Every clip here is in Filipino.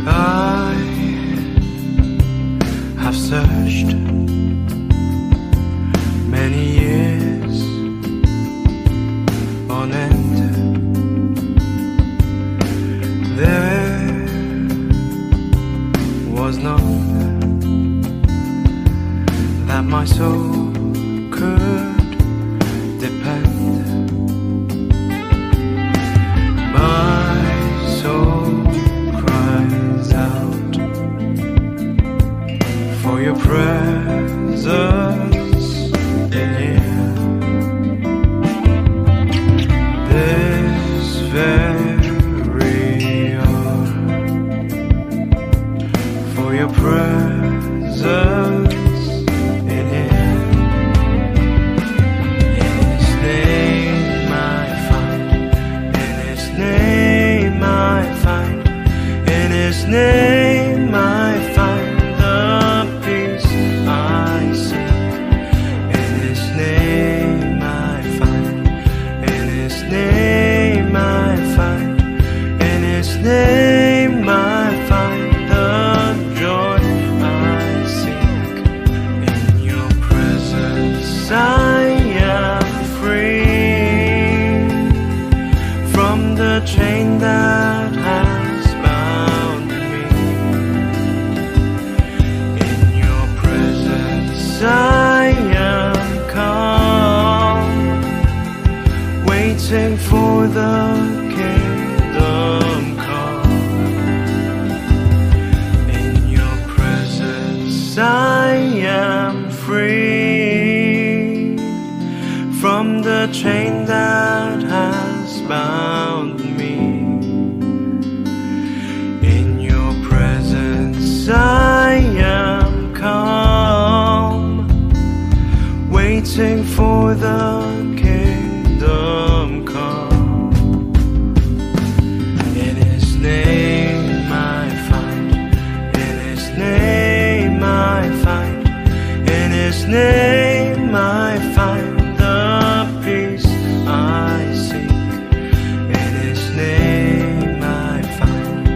I have searched many years on end. There was none that my soul could depend. My soul cries out for your presence in here. This very hour, for your presence in here. In His name I find, in His name I find, in His name I find the peace I seek. In His name I find, in His name I find, in His name I find the joy I seek. In your presence I am free from the chain that has bound me. In your presence I am calm, waiting for the kingdom come. In your presence I am free from the chain that has bound me. In your presence I am calm, waiting for the kingdom come. In His name I find, in His name I find, in His name I find the peace I seek. In His name I find,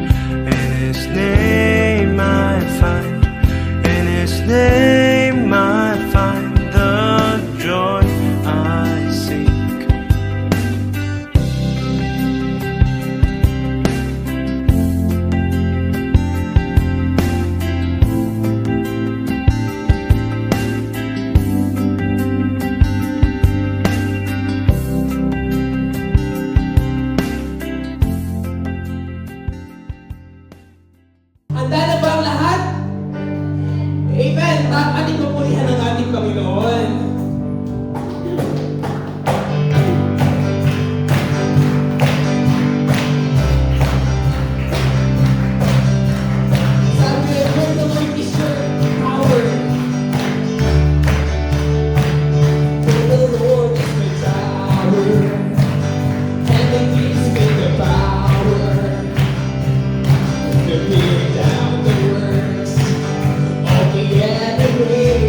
in His name I find, in His name I find the joy I seek. Handa na ba ang lahat? Amen! Ating papurihan ang ating Panginoon. Sabi, where the Lord is your power. Where the Lord is my tower. And the peace with the power. To tear down the works of the enemy.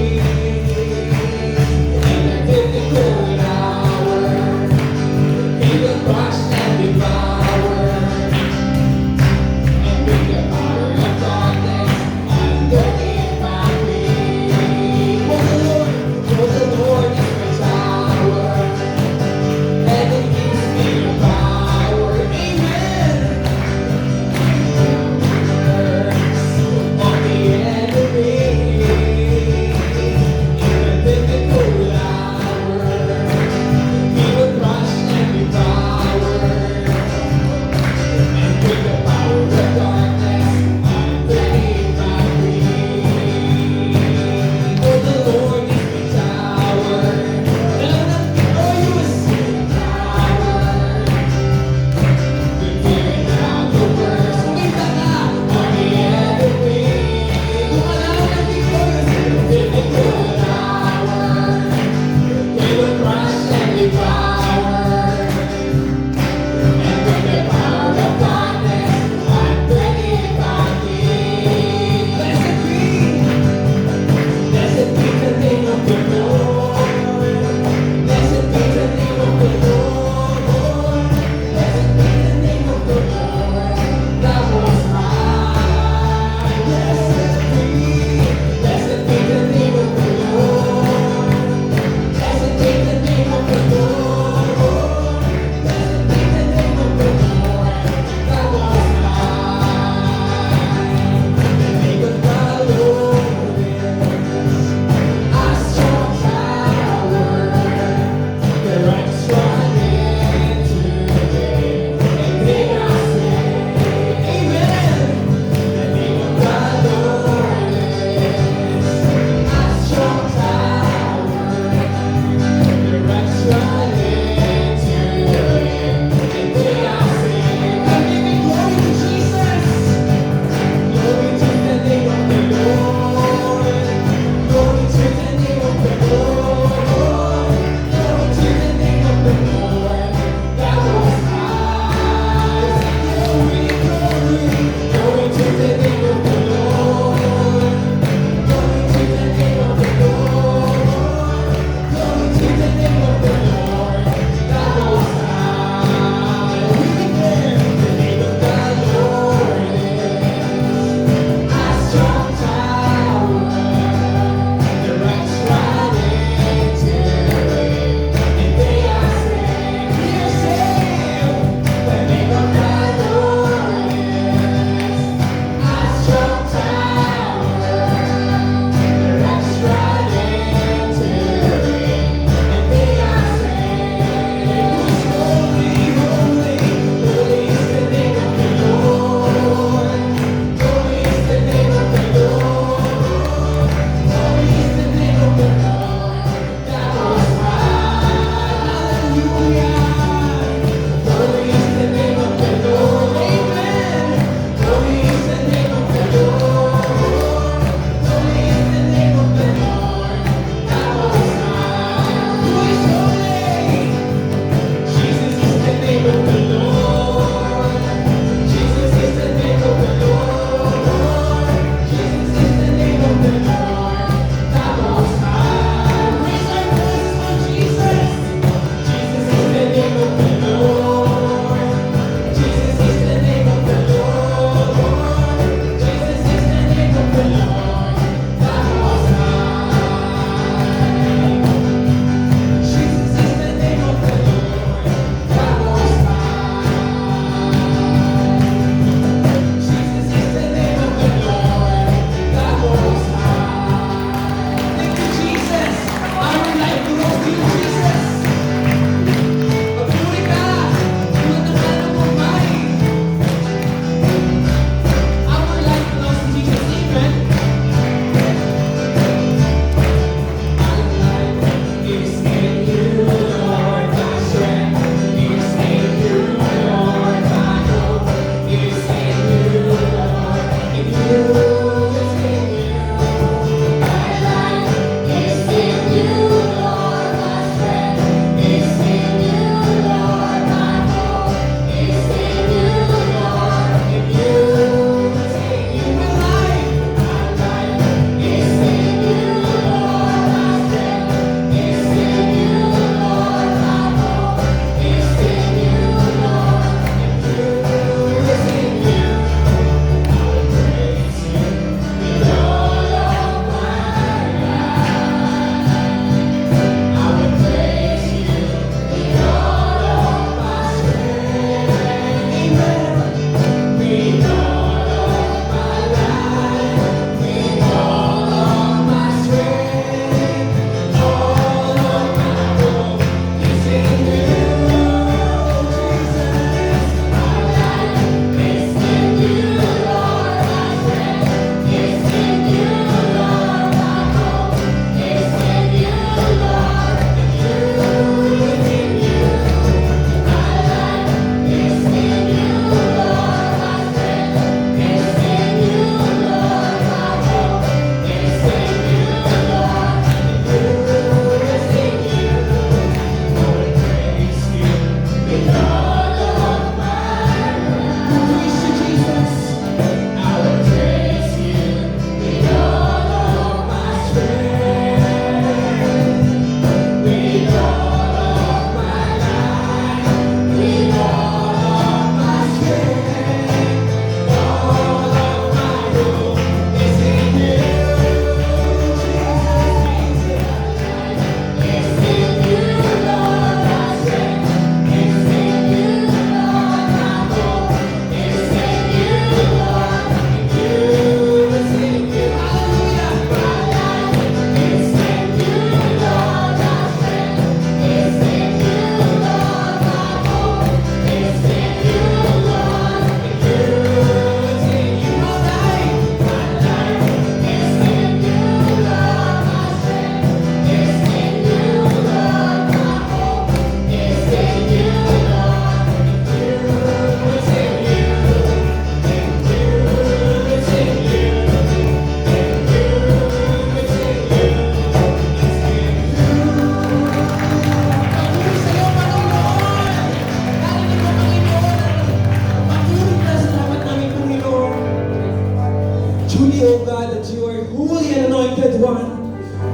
Truly, O God, that you are holy and anointed one.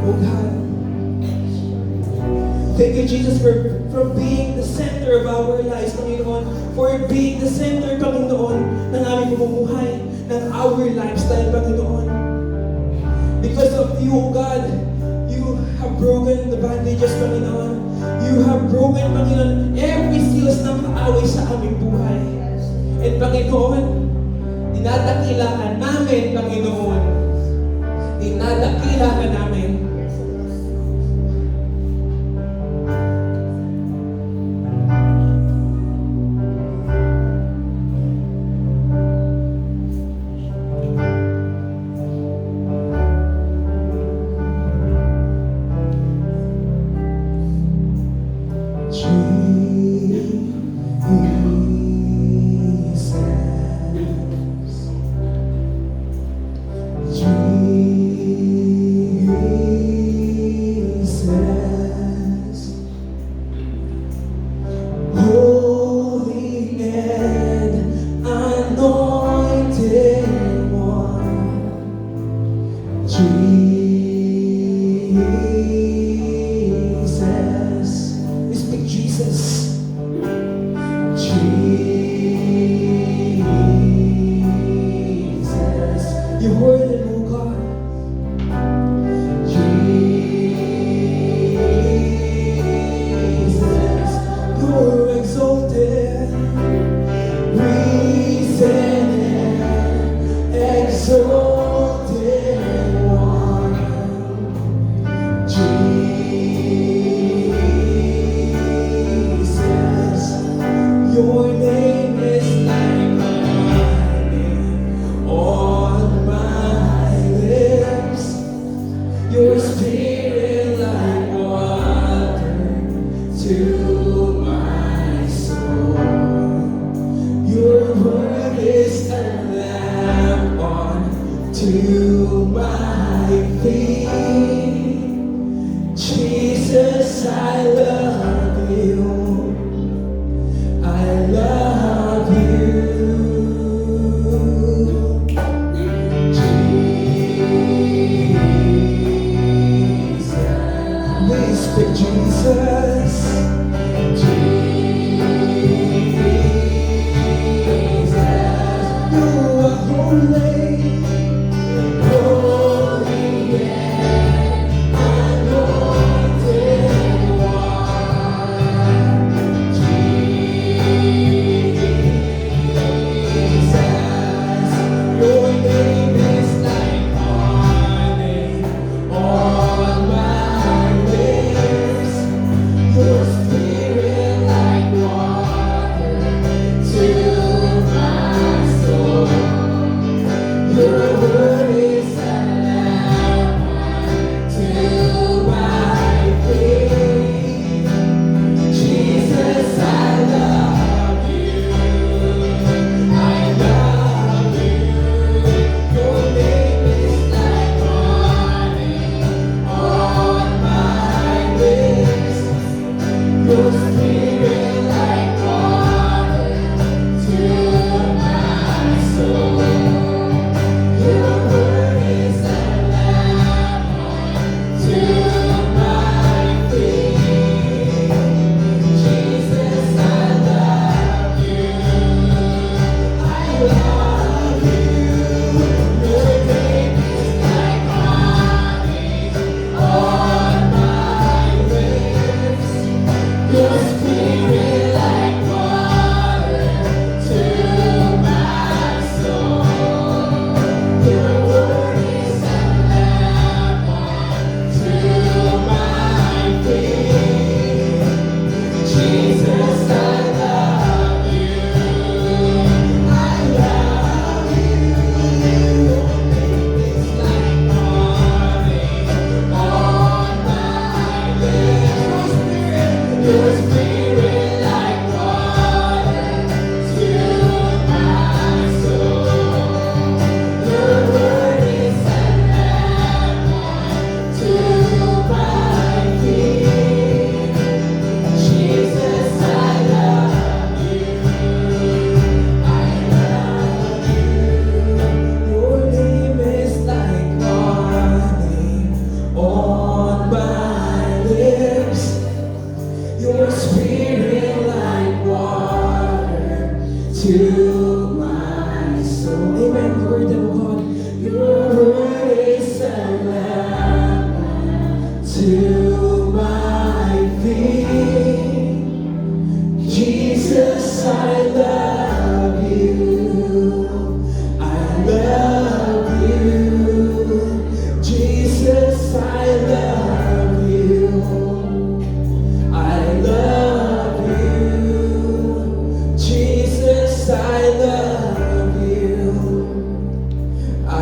O God. Thank you, Jesus, for being the center of our lives, Panginoon. For being the center, Panginoon, ng aming pamumuhay, ng our lifestyle, Panginoon. Because of you, O God, you have broken the bandages, Panginoon. You have broken, Panginoon, every seals ng kaaway sa aming buhay. And Panginoon, dinadakilaan namin, Panginoon. Dinadakilaan namin.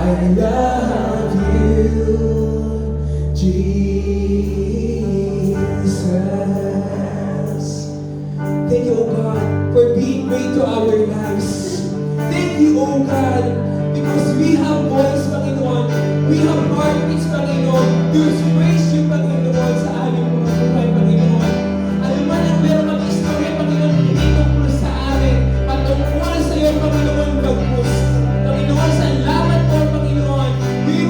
love you, Jesus. Thank you, oh God, for being great to our lives. Thank you, oh God, because we have voice, Panginoon. We have heartbeats, Panginoon. To praise you, Panginoon, sa aming mga buhay, Panginoon. Ano man ang meron mga istorya, Panginoon, hindi tungkol sa amin. Patungkol sa iyo, Panginoon, bagpus. Panginoon, salamat po, Panginoon. We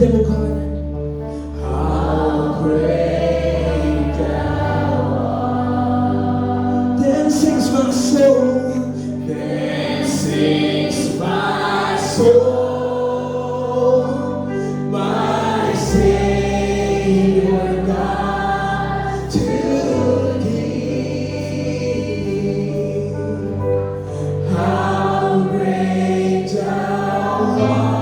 every time, oh God. How great thou art. Then sings my soul. Then sings my soul. My Savior God to Thee. How great thou art.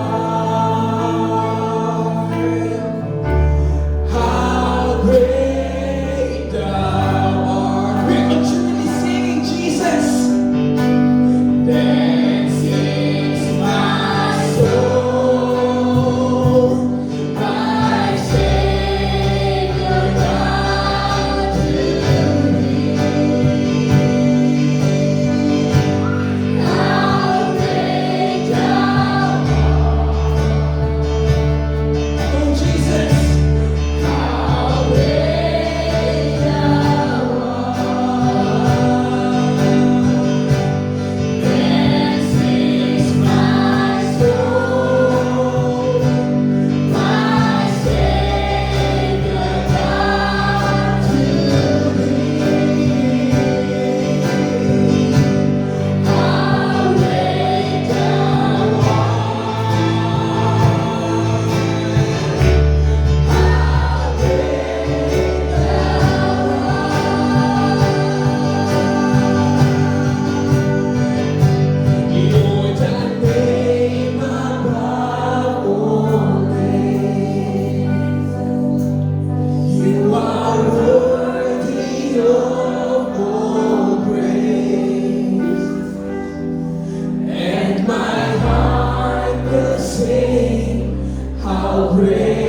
How great thou art. We're continually singing Jesus. Then sings my soul, my Savior God to Thee. How great thou art. Oh Jesus. How great thou art. Then sings my soul, my Savior God to Thee. How great thou You're the name above all names. You are worthy of all praise, and my heart will sing, how great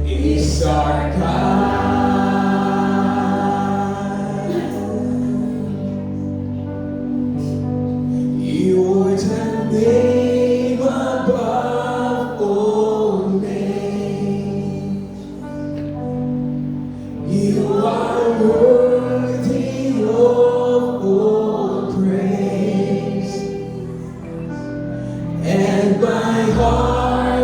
is our God. You're the name above all names. You are worthy of all praise, and my heart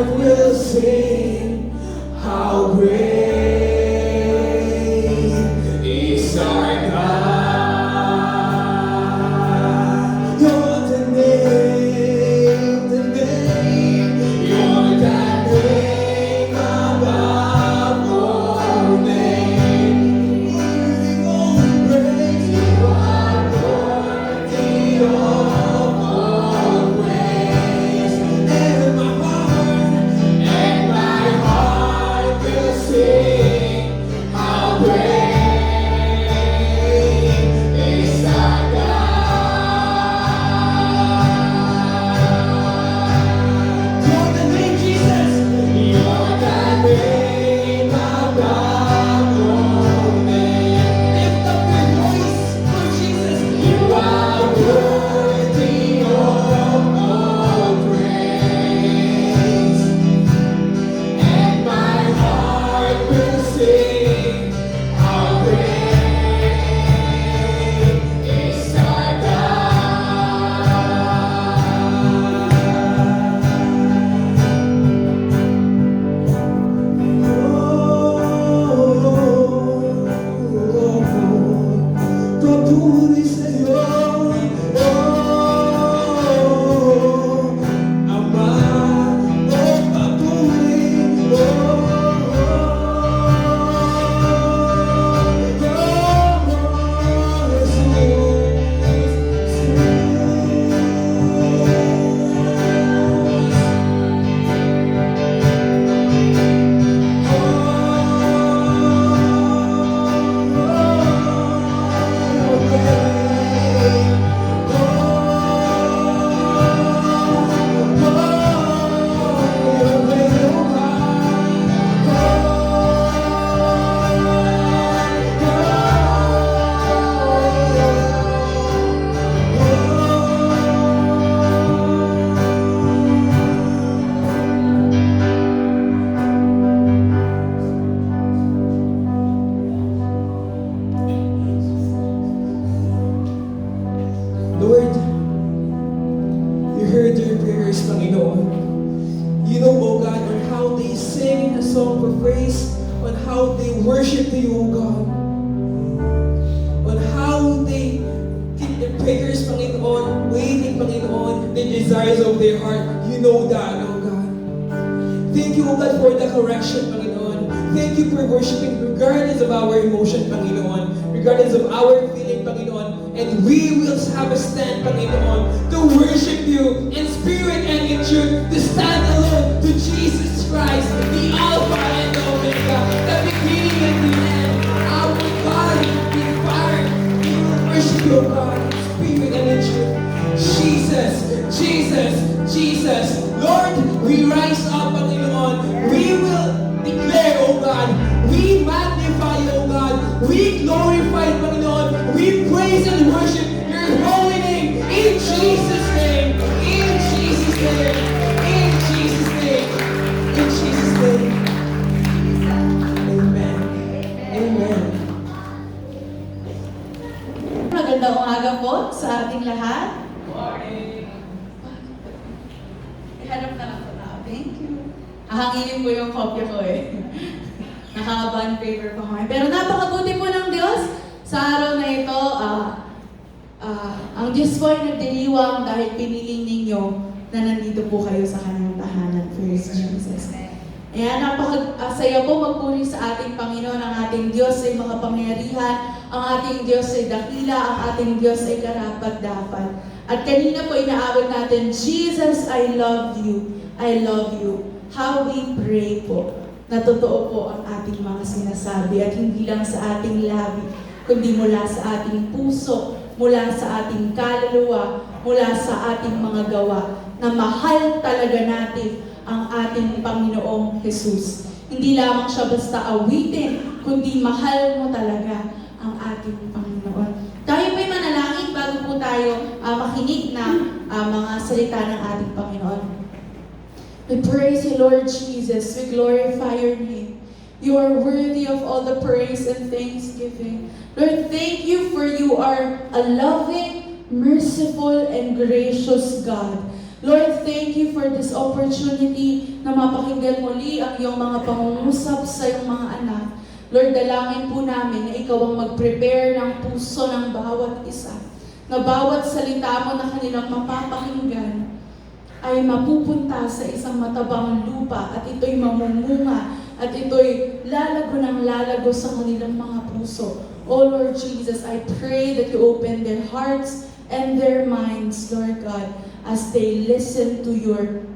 song for praise on how they worship to you, O God. On how they keep their prayers, Panginoon, waiting, Panginoon, the desires of their heart. You know that, O God. Thank you, O God, for the correction, Panginoon. Thank you for worshiping regardless of our emotion, Panginoon. Regardless of our feeling, Panginoon. And we will have a stand, Panginoon, to worship you in spirit and in truth, to stand alone to Jesus Christ, the Alpha and Omega, the beginning and the end. Our God, the Father, we will worship you, God, in spirit and in truth. Jesus, Jesus, Jesus. Lord, we rise up, Panginoon. We will declare, O God. We magnify, O God. We glorify, Panginoon. We praise and worship your holy name. In Jesus' name. In Jesus' name. In Jesus' name. In Jesus' name. Amen. Amen. Magandang umaga po sa ating lahat. Ihanap na lang po na. Thank you. Ahanginin ko yung kopya ko eh. Nakaka-bond paper pa kami. Pero napakabuti po ng Diyos sa araw na ito. Ang Diyos po ay nagdiriwang dahil piniling ninyo na nandito po kayo sa kanyang tahanan. Praise Jesus. Ayan, napakasaya po magpuri sa ating Panginoon. Ang ating Diyos ay makapangyarihan. Ang ating Diyos ay dakila. Ang ating Diyos ay karapat-dapat. At kanina po inaawit natin, Jesus, I love you. I love you. How we pray po. Na totoo po ang ating mga sinasabi at hindi lang sa ating labi, kundi mula sa ating puso, mula sa ating kaluluwa, mula sa ating mga gawa, na mahal talaga natin ang ating Panginoong Jesus. Hindi lamang siya basta awitin, kundi mahal mo talaga ang ating Panginoon. Tayo po'y manalangin bago po tayo makinig ng mga salita ng ating Panginoon. We praise you, Lord Jesus. We glorify your name. You are worthy of all the praise and thanksgiving. Lord, thank you for you are a loving, merciful, and gracious God. Lord, thank you for this opportunity na mapakinggan muli ang iyong mga pangungusap sa iyong mga anak. Lord, dalangin po namin na ikaw ang mag-prepare ng puso ng bawat isa. Na bawat salita mo na kanilang mapapakinggan ay mapupunta sa isang matabang lupa at ito'y mamumunga at ito'y lalago ng lalago sa kanilang mga puso. Oh Lord Jesus, I pray that you open their hearts and their minds, Lord God, as they listen to your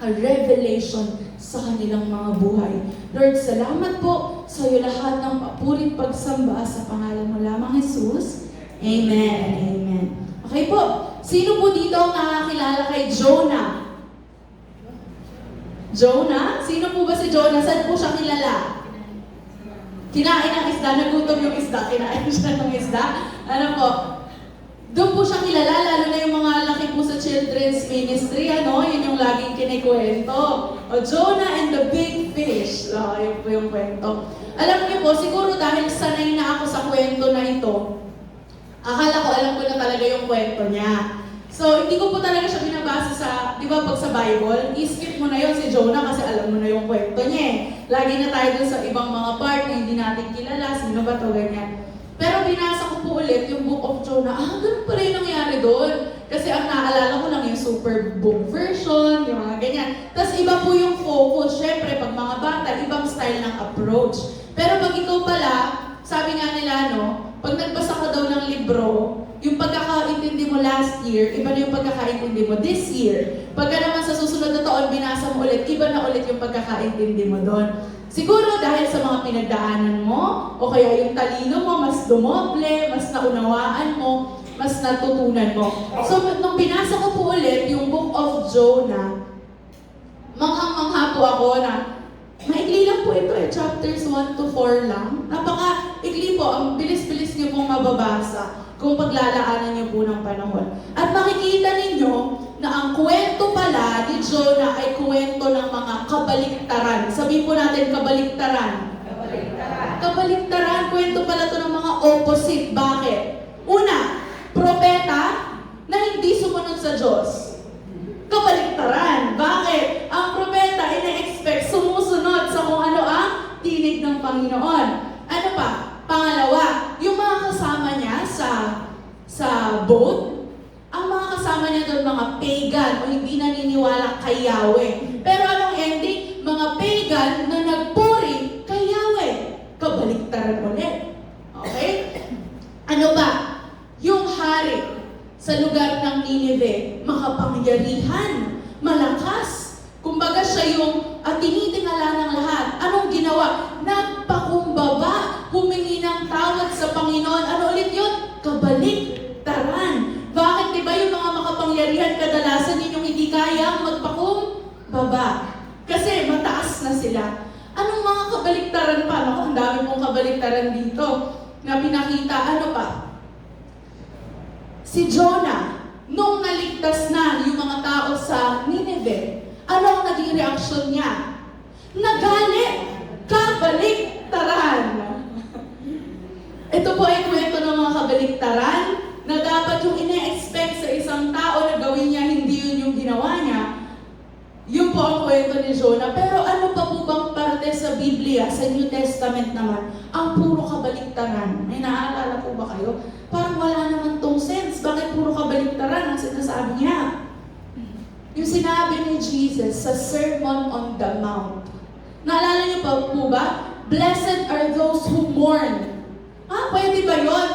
revelation sa kanilang mga buhay. Lord, salamat po sa iyo lahat ng papurit pagsamba sa pangalan mo lamang, Jesus. Amen and amen. Okay po, sino po dito ang nakakilala kay Jonah? Jonah? Sino po ba si Jonah? Saan po siya kilala? Kinain ng isda, nagutom yung isda, kinain siya ng isda. Ano po? Doon po siya kilala, lalo na yung mga laki po sa children's ministry, ano? Yun yung laging kinikwento. O Jonah and the big fish. Yun po yung kwento. Alam niyo po, siguro dahil sanay na ako sa kwento na ito, akala ko alam ko na talaga yung kwento niya. So, hindi ko po talaga siya binabasa sa, di ba pag sa Bible, i-skip mo na yun si Jonah kasi alam mo na yung kwento niya eh. Lagi na tayo dun sa ibang mga part na hindi natin kilala, sino ba to, ganyan. Pero binasa ko po ulit yung Book of Jonah. Ganun pala yung nangyari doon. Kasi ang naalala ko lang yung super book version, yung mga ganyan. Tapos iba po yung focus. Siyempre, pag mga bata, ibang style ng approach. Pero pag ikaw pala, sabi nga nila, no, pag nagbasa ka daw ng libro, yung pagkakaintindi mo last year, iba na yung pagkakaintindi mo this year. Pagka naman sa susunod na taon, binasa mo ulit, iba na ulit yung pagkakaintindi mo doon. Siguro dahil sa mga pinagdaanan mo, o kaya yung talino mo, mas dumoble, mas naunawaan mo, mas natutunan mo. So, nung binasa ko po ulit yung Book of Jonah, manghang-mangha po ako na, maikli lang po ito eh, chapters 1 to 4 lang. Napaka-ikli po, ang bilis-bilis niyo pong mababasa kung paglalaanan niyo po ng panahon. At makikita ninyo na ang kwento pala ni Jonah ay kwento ng mga kabaliktaran. Sabihin po natin, kabaliktaran. Kabaliktaran, kwento pala to ng mga opposite. Bakit? Una, propeta na hindi sumunod sa Diyos. Kabaliktaran. Bakit? Ang propeta ina-expect sumusunod sa kung Panginoon. Ano pa? Pangalawa, yung mga kasama niya sa boat, ang mga kasama niya doon mga pagan o hindi naniniwala kay Yahweh. Pero anong ending? Mga pagan na nagpuri kay Yahweh. Kabaliktaran ulit. Okay? Ano ba? Yung hari sa lugar ng Nineveh, makapangyarihan, malakas. Kumbaga siya yung tinitingala ng lahat. Anong ginawa? Nagpakumbaba, humingi ng tawad sa Panginoon. Ano ulit yun? Kabaliktaran. Bakit? Diba yung mga makapangyarihan kadalasan yun yung hindi kayang magpakumbaba? Kasi mataas na sila. Anong mga kabaliktaran pa? Naku, ang dami mong kabaliktaran dito na pinakita. Ano pa? Si Jonah, nung naligtas na yung mga tao sa Nineveh, ano ang naging reaksyon niya? Nagalit! Kabaliktaran! Ito po ay kwento ng mga kabaliktaran na dapat yung ine-expect sa isang tao na gawin niya, hindi yun yung ginawa niya. Yun po ang kwento ni Jonah. Pero ano pa po bang parte sa Biblia, sa New Testament naman, ang puro kabaliktaran? May naaalala po ba kayo? Parang wala naman tong sense. Bakit puro kabaliktaran ang sinasabi niya? Yung sinabi ni Jesus sa Sermon on the Mount. Naalala niyo pa po ba? Blessed are those who mourn. Pwede ba yun?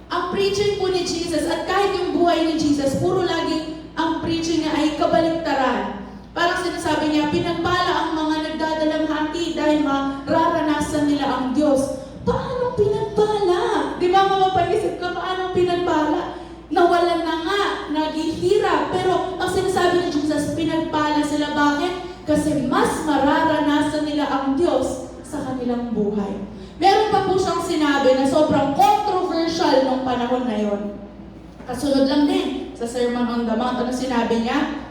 Ang preaching po ni Jesus, at kahit yung buhay ni Jesus, puro laging ang preaching niya ay kabaliktaran. Parang sinasabi niya, pinagpala ang mga nagdadalamhati dahil mararanasan nila ang Diyos. Paano pinagpala? Di ba mapapaisip ka, paano pinagpala? Nawalan na nga, naghihirap. Pero ang sinasabi ni Jesus, pinagpala sila. Bakit? Kasi mas mararanasan nila ang Diyos sa kanilang buhay. Meron pa po siyang sinabi na sobrang controversial nung panahon na yon. Kasunod lang din sa Sermon on the Mount. Ano sinabi niya?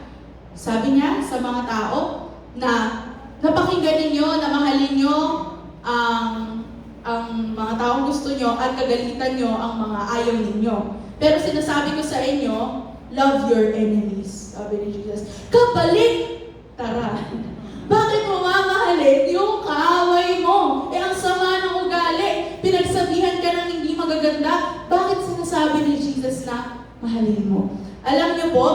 Sabi niya sa mga tao na napakinggan ninyo, na mahalin nyo ang mga taong gusto nyo at kagalitan nyo ang mga ayaw ninyo. Pero sinasabi ko sa inyo, love your enemies. Sabi ni Jesus. Kabaliktaran. Bakit mo mamahalin yung kaaway mo? Ang sama ng ugali. Pinagsabihan ka ng hindi magaganda. Bakit sinasabi ni Jesus na mahalin mo? Alam niyo po,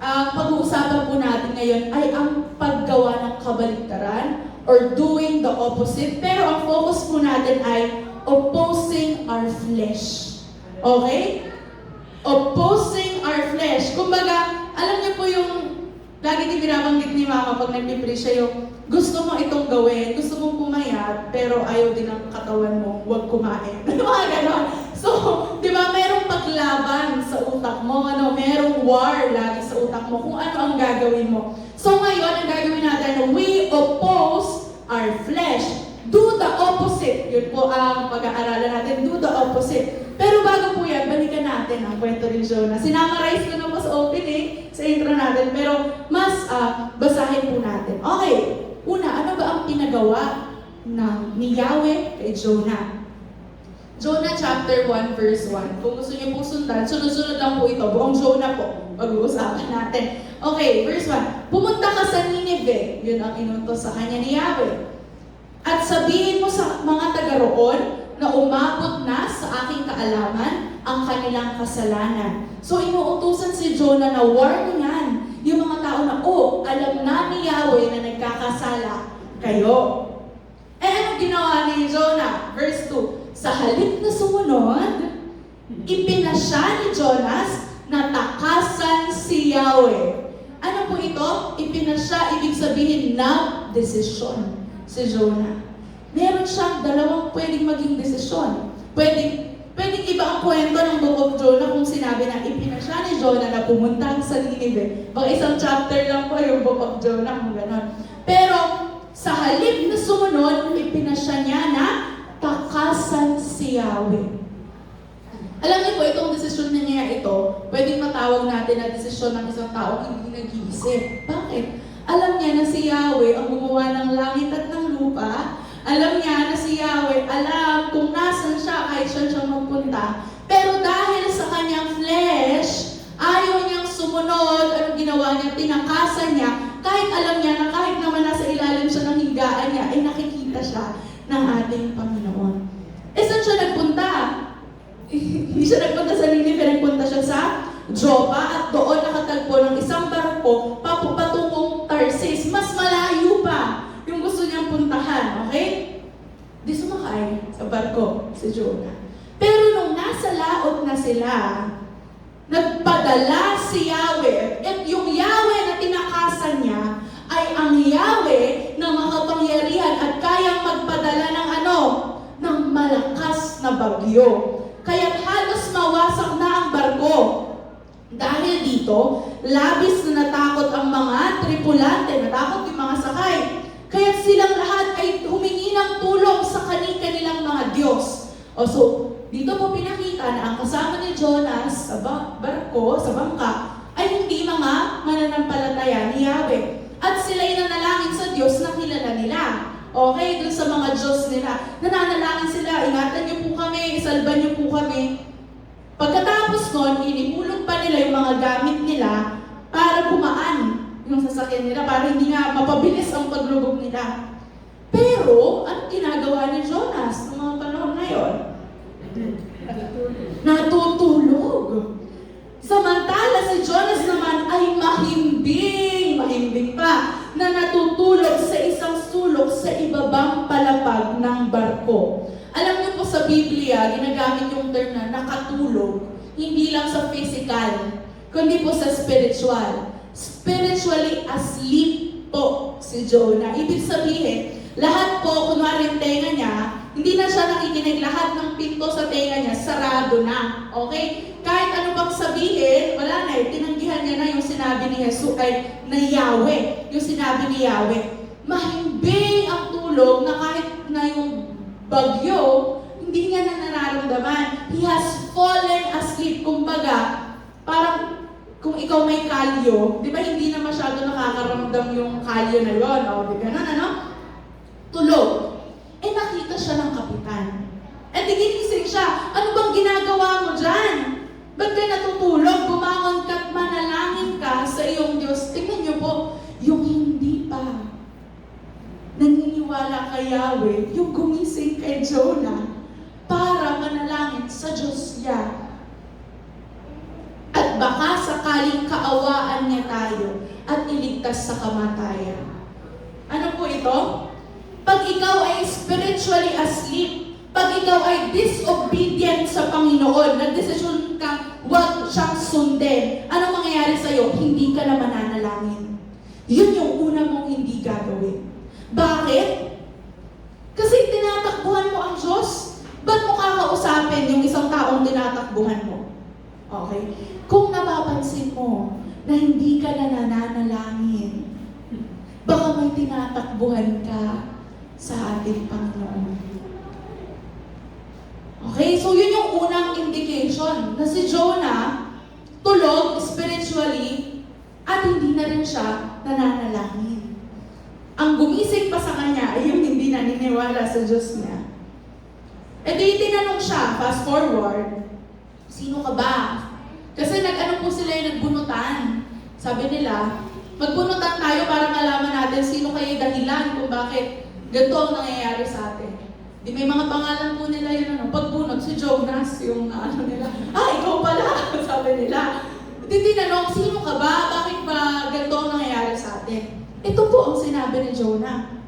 ang pag-uusapan po natin ngayon ay ang paggawa ng kabaliktaran or doing the opposite. Pero ang focus po natin ay opposing our flesh. Okay? Opposing our flesh. Kumbaga, alam niyo po yung lagi din binabanggit ni Mama pag nagpipre siya yung gusto mo itong gawin, gusto mong pumayat, pero ayaw din ang katawan mo, huwag kumain. Mga ganon. So, di ba, merong paglaban sa utak mo, merong war lagi sa utak mo kung ano ang gagawin mo. So ngayon, ang gagawin natin, we oppose our flesh. Do the opposite. Yun po ang pag-aaralan natin, do the opposite. Pero bago po yan, balikan natin ang kwento ni Jonah. Sinamarize ko na po sa opening, sa intro natin, pero mas basahin po natin. Okay, una, ano ba ang pinagawa ni Yahweh kay Jonah? Jonah chapter 1 verse 1. Kung gusto niyo po sundan, sunod-sunod lang po ito. Buong Jonah po, pag-uusapan natin. Okay, verse 1. Pumunta ka sa Nineveh. Yun ang inutos sa kanya ni Yahweh. At sabihin mo sa mga taga-roon na umabot na sa aking kaalaman ang kanilang kasalanan. So inuutusan si Jonah na warningan yung mga tao na, alam na ni Yahweh na nagkakasala kayo. Anong ginawa ni Jonah? Verse 2. Sa halip na sumunod, ipinasya ni Jonas na takasan si Yahweh. Ano po ito? Ipinasya, ibig sabihin na desisyon si Jonah. Meron siyang dalawang pwedeng maging desisyon. Pwedeng iba ang kwento ng Book of Jonah kung sinabi na ipinasya ni Jonah na pumunta sa Nineveh. Baka isang chapter lang po yung Book of Jonah, kung gano'n. Pero sa halip na sumunod, ipinasya niya na takasan si Yahweh. Alam niyo po, itong desisyon na niya ito, pwedeng matawag natin na desisyon ng isang tao hindi nag-iisip. Bakit? Alam niya na si Yahweh ang gumawa ng langit at ng lupa. Alam niya na si Yahweh, alam kung nasan siya, kahit siya magpunta. Pero dahil sa kanyang flesh, ayaw niyang sumunod. Anong ginawa niya? Tinakasan niya. Kahit alam niya na kahit naman nasa ilalim siya ng higaan niya, ay nakikita siya ng ating Panginoon. Saan siya nagpunta? Hindi siya nagpunta sa Nineveh, nagpunta siya sa Joppa at doon nakatagpo ng isang barko patungong Tarsis. Mas malayo pa yung gusto niyang puntahan, okay? Di sumakay sa barko si Jonah. Pero nung nasa laot na sila, nagpadala si Yahweh. At yung Yahweh na tinakasan niya ay ang Yahweh na makapangyarihan at kayang magpadala ng ng malakas na bagyo. Kaya't halos mawasak na ang barko. Dahil dito, labis na natakot ang mga tripulante, natakot yung mga sakay. Kaya't silang lahat ay humingi ng tulong sa kanilang mga Diyos. So, dito po pinakita na ang kasama ni Jonas sa barko, sa bangka, ay hindi mga mananampalataya ni Yahweh. At sila'y nanalangin sa Diyos na kilala nila. Okay, dun sa mga Diyos nila. Nananalangin sila, ingatan niyo po kami, isalban niyo po kami. Pagkatapos nun, inipulog pa nila yung mga gamit nila para bumaan yung sasakyan nila, para hindi nga mapabilis ang paglubog nila. Pero, ano ginagawa ni Jonas noong mga panahon na yun? Natutulog. Samantala si Jonas naman ay mahimbing pa, na natutulog sa isang sulok sa ibabang palapag ng barko. Alam niyo po sa Biblia, ginagamit yung term na nakatulog, hindi lang sa physical, kundi po sa spiritual. Spiritually asleep po si Jonah. Ibig sabihin, lahat po, kunwari yung tenga niya, hindi na siya nakikinig, lahat ng pinto sa tenga niya, sarado na. Okay? Kahit ano pang sabihin, wala na eh. Tinanggihan niya na yung sinabi ni Jesus, ay na Yahweh. Yung sinabi ni Yahweh. Mahimbing ang tulog na kahit na yung bagyo, hindi niya na nararamdaman. He has fallen asleep. Kumbaga, parang kung ikaw may kalyo, di ba hindi na masyado nakakaramdam yung kalyo na yun? O, di ba na, tulog. Nakita siya ng kapitan. Ginising siya. Ano bang ginagawa mo dyan? Ba't ka natutulog? Bumangon ka at manalangin ka sa iyong Diyos. Tingnan niyo po, yung hindi pa naniniwala kay Yahweh, yung gumising kay Jonah para manalangin sa Diyos niya. At baka sakaling kaawaan niya tayo at iligtas sa kamatayan. Ano po ito? Pag ikaw ay spiritually asleep, pag ikaw ay disobedient sa Panginoon, nagdesisyon ka, huwag siyang sundin, anong mangyayari sa'yo? Hindi ka na mananalangin. Yun yung una mong hindi gagawin. Bakit? Kasi tinatakbuhan mo ang Diyos. Ba't mo kakausapin yung isang taong tinatakbuhan mo? Okay? Kung napapansin mo na hindi ka na nananalangin, baka may tinatakbuhan ka sa ating Panginoon. Okay, so yun yung unang indication na si Jonah tulog spiritually at hindi na rin siya nananalangin. Ang gumising pa sa kanya ay yung hindi naniniwala sa Diyos niya. Di tinanong siya, fast forward, sino ka ba? Kasi nag-ano po sila yung nagbunutan. Sabi nila, magbunutan tayo para malaman natin sino kayo dahilan kung bakit ganito ang nangyayari sa atin. Di may mga pangalan po nila yun, pagbunot, si Jonas, yung nila, ikaw pala, sabi nila. Di tinanong, sino ka ba? Bakit ba ganito ang nangyayari sa atin? Ito po ang sinabi ni Jonah.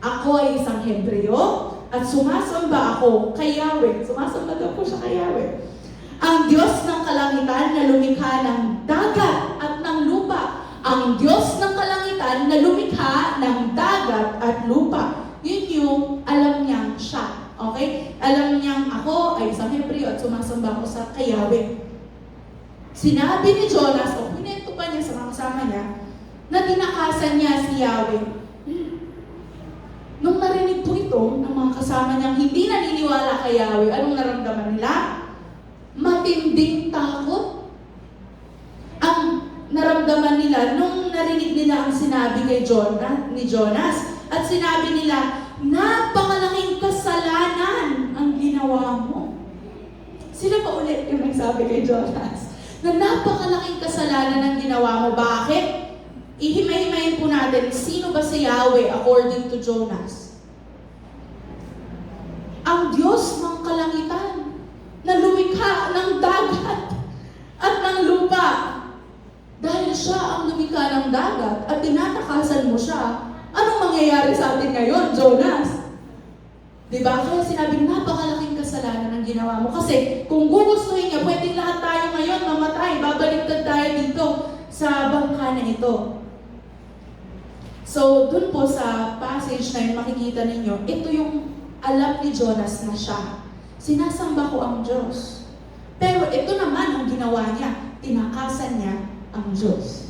Ako ay isang Hebreo at sumasamba ako kay Yahweh. Sumasamba daw po siya kay Yahweh. Ang Diyos ng kalangitan na lumikha ng dagat at ng lupa. Ang Diyos ng kalangitan na lumikha ng dagat at lupa. Yun yung alam niyang siya. Okay? Alam niyang ako ay isang Hebreo at sumasamba ako sa kay Yahweh. Sinabi ni Jonas, o pinento pa niya sa mga kasama niya, na tinakasan niya si Yahweh. Nung narinig po ito ng mga kasama niyang hindi naniniwala kay Yahweh, anong naramdaman nila? Matinding takot. Ang naramdaman nila nung narinig nila ang sinabi kay ni Jonas, at sinabi nila, napakalaking kasalanan ang ginawa mo. Sino pa ulit yung nagsabi kay Jonas? Na napakalaking kasalanan ang ginawa mo. Bakit? Ihimay-himayin po natin, sino ba si Yahweh according to Jonas? ang Diyos ng kalangitan na lumikha ng dagat at ng lupa. Dahil siya ang lumikha ng dagat at tinatakasan mo siya, anong mangyayari sa atin ngayon, Jonas? Diba? Kaya sinabing napakalaking kasalanan ang ginawa mo. Kasi kung gugustuhin niya, pwedeng lahat tayo ngayon mamatay. Babaliktad tayo dito sa bangka na ito. So, dun po sa passage na yun, makikita ninyo, ito yung alam ni Jonas na siya. Sinasamba ko ang Diyos. Pero ito naman ang ginawa niya. Tinakasan niya ang Diyos.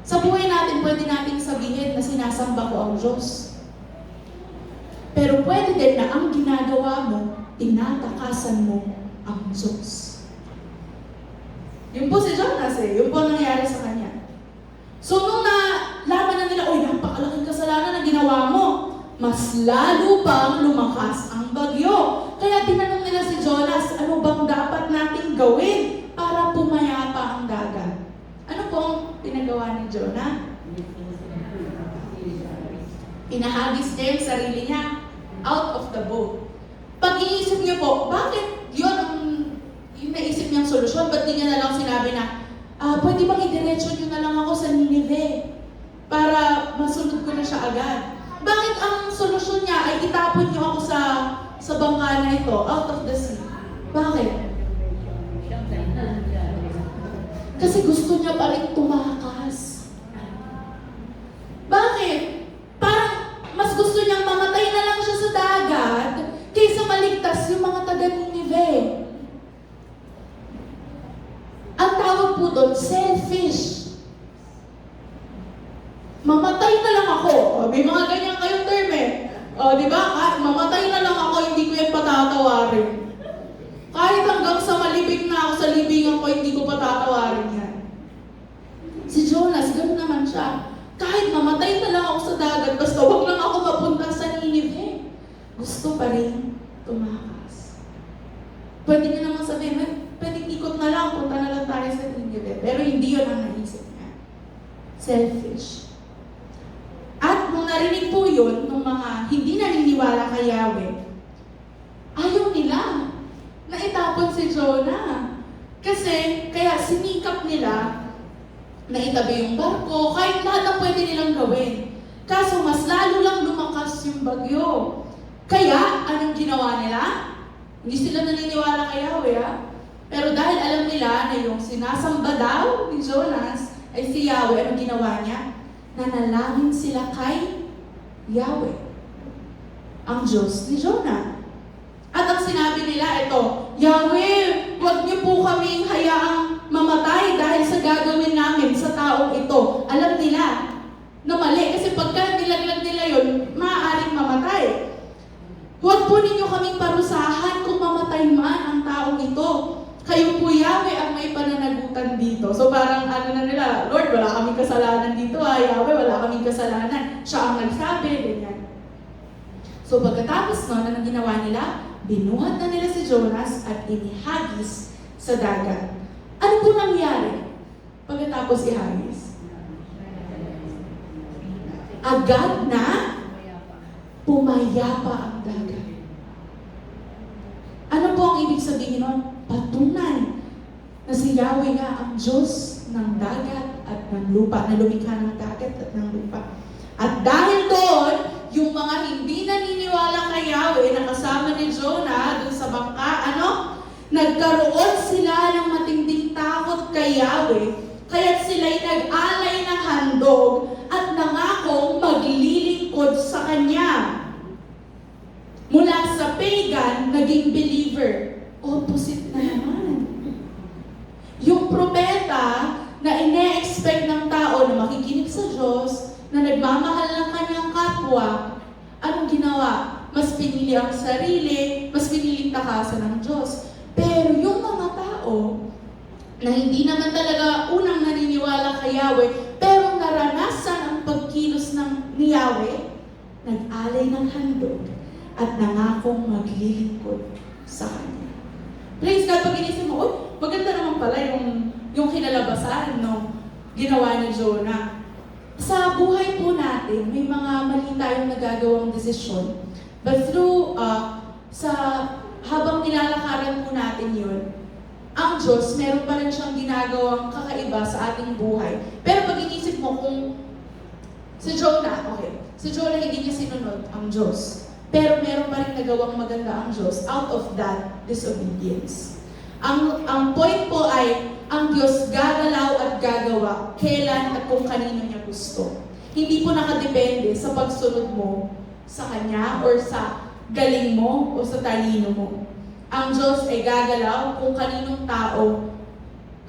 Sa buhay natin, pwede nating sabihin na sinasamba ko ang Diyos. Pero pwede din na ang ginagawa mo, tinatakasan mo ang Diyos. Yun po si Jonas yun po ang nangyari sa kanya. So nung nalaman na nila, napakalaking kasalanan na ginawa mo, mas lalo pang lumakas ang bagyo. Kaya tinanong nila si Jonas, ano bang dapat nating gawin para pumayapa ang dagat? Ano pong pinagawa ni Jonah? Pinahagis niya yung sarili niya out of the boat. Pag-iisip niyo po, bakit yun ang yung naisip niyang solusyon? Ba't di niya na lang sinabi na, pwede bang idiretso niyo na lang ako sa Nineveh para masunod ko na siya agad? Bakit ang solusyon niya ay itapon niyo ako sa bangka na ito, out of the sea? Bakit? Kasi gusto niya pa rin tumakas. Bakit? Parang mas gusto niyang mamatay na lang siya sa dagat kaysa maligtas yung mga taga-Nineveh. Ang tawag po doon, selfish. Mamatay na lang ako. May mga ganyan kayong term di ba? Mamatay na lang ako, hindi ko yan patatawarin. Kahit hanggang sa malibig na ako sa libingan ko, hindi ko patatawarin yan. Si Jonas, gano'n naman siya. Kahit mamatay na lang ako sa dagat, basta wag lang ako mapunta sa Nineveh. Gusto pa rin tumakas. Pwede niya naman sabihin, pwedeng ikot na lang, punta na lang tayo sa Nineveh. Pero hindi yun ang naisip niya. Selfish. At nung narinig po yun, ng mga hindi naniniwala kay Yahweh, ayaw nila na itapon si Jonah. Kasi, kaya sinikap nila na itabi yung barko, kahit lahat ang pwede nilang gawin. Kaso mas lalo lang lumakas yung bagyo. Kaya, anong ginawa nila? Hindi sila naniniwala kay Yahweh, Pero dahil alam nila na yung sinasamba daw ni Jonas ay si Yahweh, anong ginawa niya? Nanalangin sila kay Yahweh, ang Diyos ni Jonah. At ang sinabi nila, ito, Yahweh, huwag niyo po kaming hayaang mamatay dahil sa gagawin namin sa taong ito. Alam nila na mali, kasi pagka nilaglag nila yun, maaaring mamatay. Huwag po ninyo kaming parusahan kung mamatay man ang taong ito. Kayo po, Yahweh, ang may pananagutan dito. So parang na nila, Lord, wala kaming kasalanan dito Yahweh, wala kaming kasalanan. Siya ang nagsabi, ganyan. So pagkatapos nun, anong ginawa nila? Binuhat na nila si Jonas at inihagis sa dagat. Ano po nangyari pagkatapos ihagis? Agad na pumayapa ang dagat. Ano po ang ibig sabihin nun? Patunay na si Yahweh nga ang Diyos ng dagat at ng lupa, na lumikha ng dagat at ng lupa. At dahil doon, yung mga hindi naniniwala kay Yahweh na kasama ni Jonah doon sa bangka, nagkaroon sila ng matinding takot kay Yahweh, kaya't sila'y nag-alay ng handog at nangakong maglilingkod sa Kanya. Mula sa pagan, naging believer. Opposite na naman. Yung propeta na ine-expect ng tao na makikinig sa Diyos, na nagmamahal ng kanyang kapwa, anong ginawa? Mas pinili ang sarili, mas piniling takasan ng Diyos. Pero yung mga tao na hindi naman talaga unang naniniwala kay Yahweh, pero naranasan ang pagkilos ni Yahweh, nag-alay ng handog at nangakong maglilingkod sa Kanya. Praise God, pag inisip mo, maganda naman pala yung kinalabasan no, ginawa ni Jonah. Sa buhay po natin, may mga mali tayong nagagawang desisyon. But through habang nilalakaran po natin yun, ang Diyos, meron pa rin siyang ginagawang kakaiba sa ating buhay. Pero pag inisip mo kung si Jonah hindi niya sinunod ang Diyos. Pero meron pa rin nagawang maganda ang Diyos out of that disobedience. Ang point po ay, ang Diyos gagalaw at gagawa kailan at kung kanino niya gusto. Hindi po nakadepende sa pagsunod mo sa Kanya or sa galing mo o sa talino mo. Ang Diyos ay gagalaw kung kaninong tao,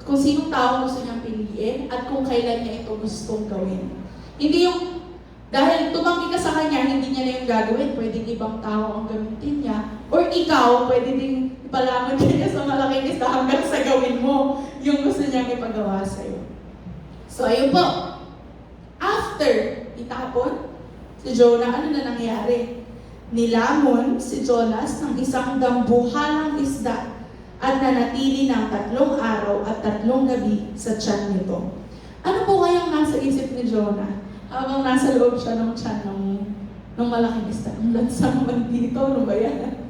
kung sinong tao gusto niyang piliin at kung kailan niya ito gustong gawin. Hindi yung dahil tumanggi ka sa Kanya, hindi niya na yung gagawin. Pwedeng ibang tao ang gamitin niya. Or ikaw, pwede din ipalamon niya sa malaking isda hanggang sa gawin mo yung gusto niyang ipagawa sa'yo. So, ayun po. After itapon si Jonah, ano na nangyari? Nilamon si Jonas ng isang dambuhalang isda at nanatili ng 3 araw at 3 gabi sa tiyan nito. Ano po kayang nasa isip ni Jonah habang nasa loob siya ng tiyan ng malaking isda? Ang lansang man dito, ano ba yan?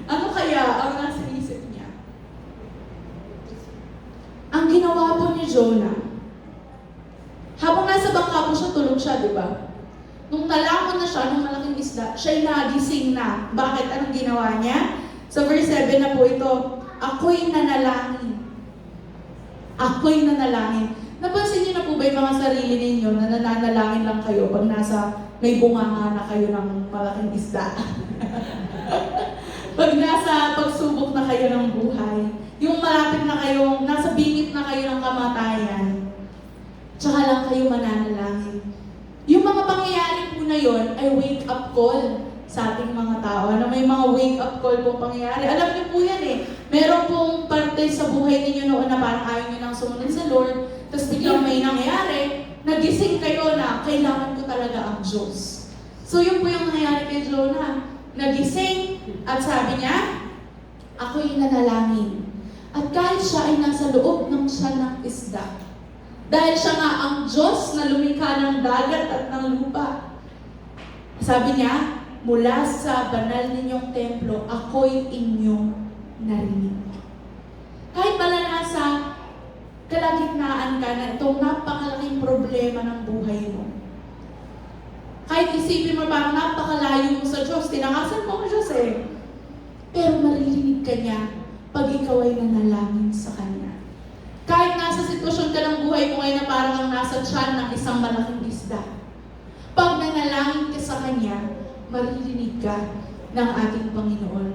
Ano kaya ang nasa isip niya? Ang ginawa po ni Jonah, habang nasa bangka po siya, tulog siya, di ba? Nung nalamon na siya ng malaking isda, siya'y nagising na. Bakit? Anong ginawa niya? Sa verse 7 na po ito, ako'y nanalangin. Ako'y nanalangin. Napansin niyo na po ba yung mga sarili ninyo na nananalangin lang kayo pag may bunganga na kayo ng malaking isda? Pag nasa pagsubok na kayo ng buhay, yung malapit na kayo, nasa bingit na kayo ng kamatayan, tsaka lang kayo mananalangin. Yung mga pangyayari po na yon ay wake-up call sa ating mga tao. Ano, may mga wake-up call pong pangyayari. Alam niyo po yan eh. Meron pong parte sa buhay ninyo noon na parang ayaw niyo nang sumunod sa Lord, tapos biglang may nangyayari, nagising kayo na kailangan ko talaga ang Diyos. So yun po yung nangyayari kay Jonah. Nagising at sabi niya, ako'y nanalangin. At kahit siya ay nasa loob ng tiyan ng isda, dahil siya nga ang Diyos na lumikha ng dagat at ng lupa. Sabi niya, mula sa banal ninyong templo, ako'y inyong narinig. Kahit pala nasa kalagitnaan ka na itong napakalaking problema ng buhay mo. Kahit isipin mo parang napakalayo mo sa Diyos, tinakasan mo ang Diyos eh. Pero maririnig ka niya pag ikaw ay nanalangin sa Kanya. Kahit nasa sitwasyon ka ng buhay mo ngayon na parang ang nasa tiyan ng isang malaking isda, pag nanalangin ka sa Kanya, maririnig ka ng ating Panginoon.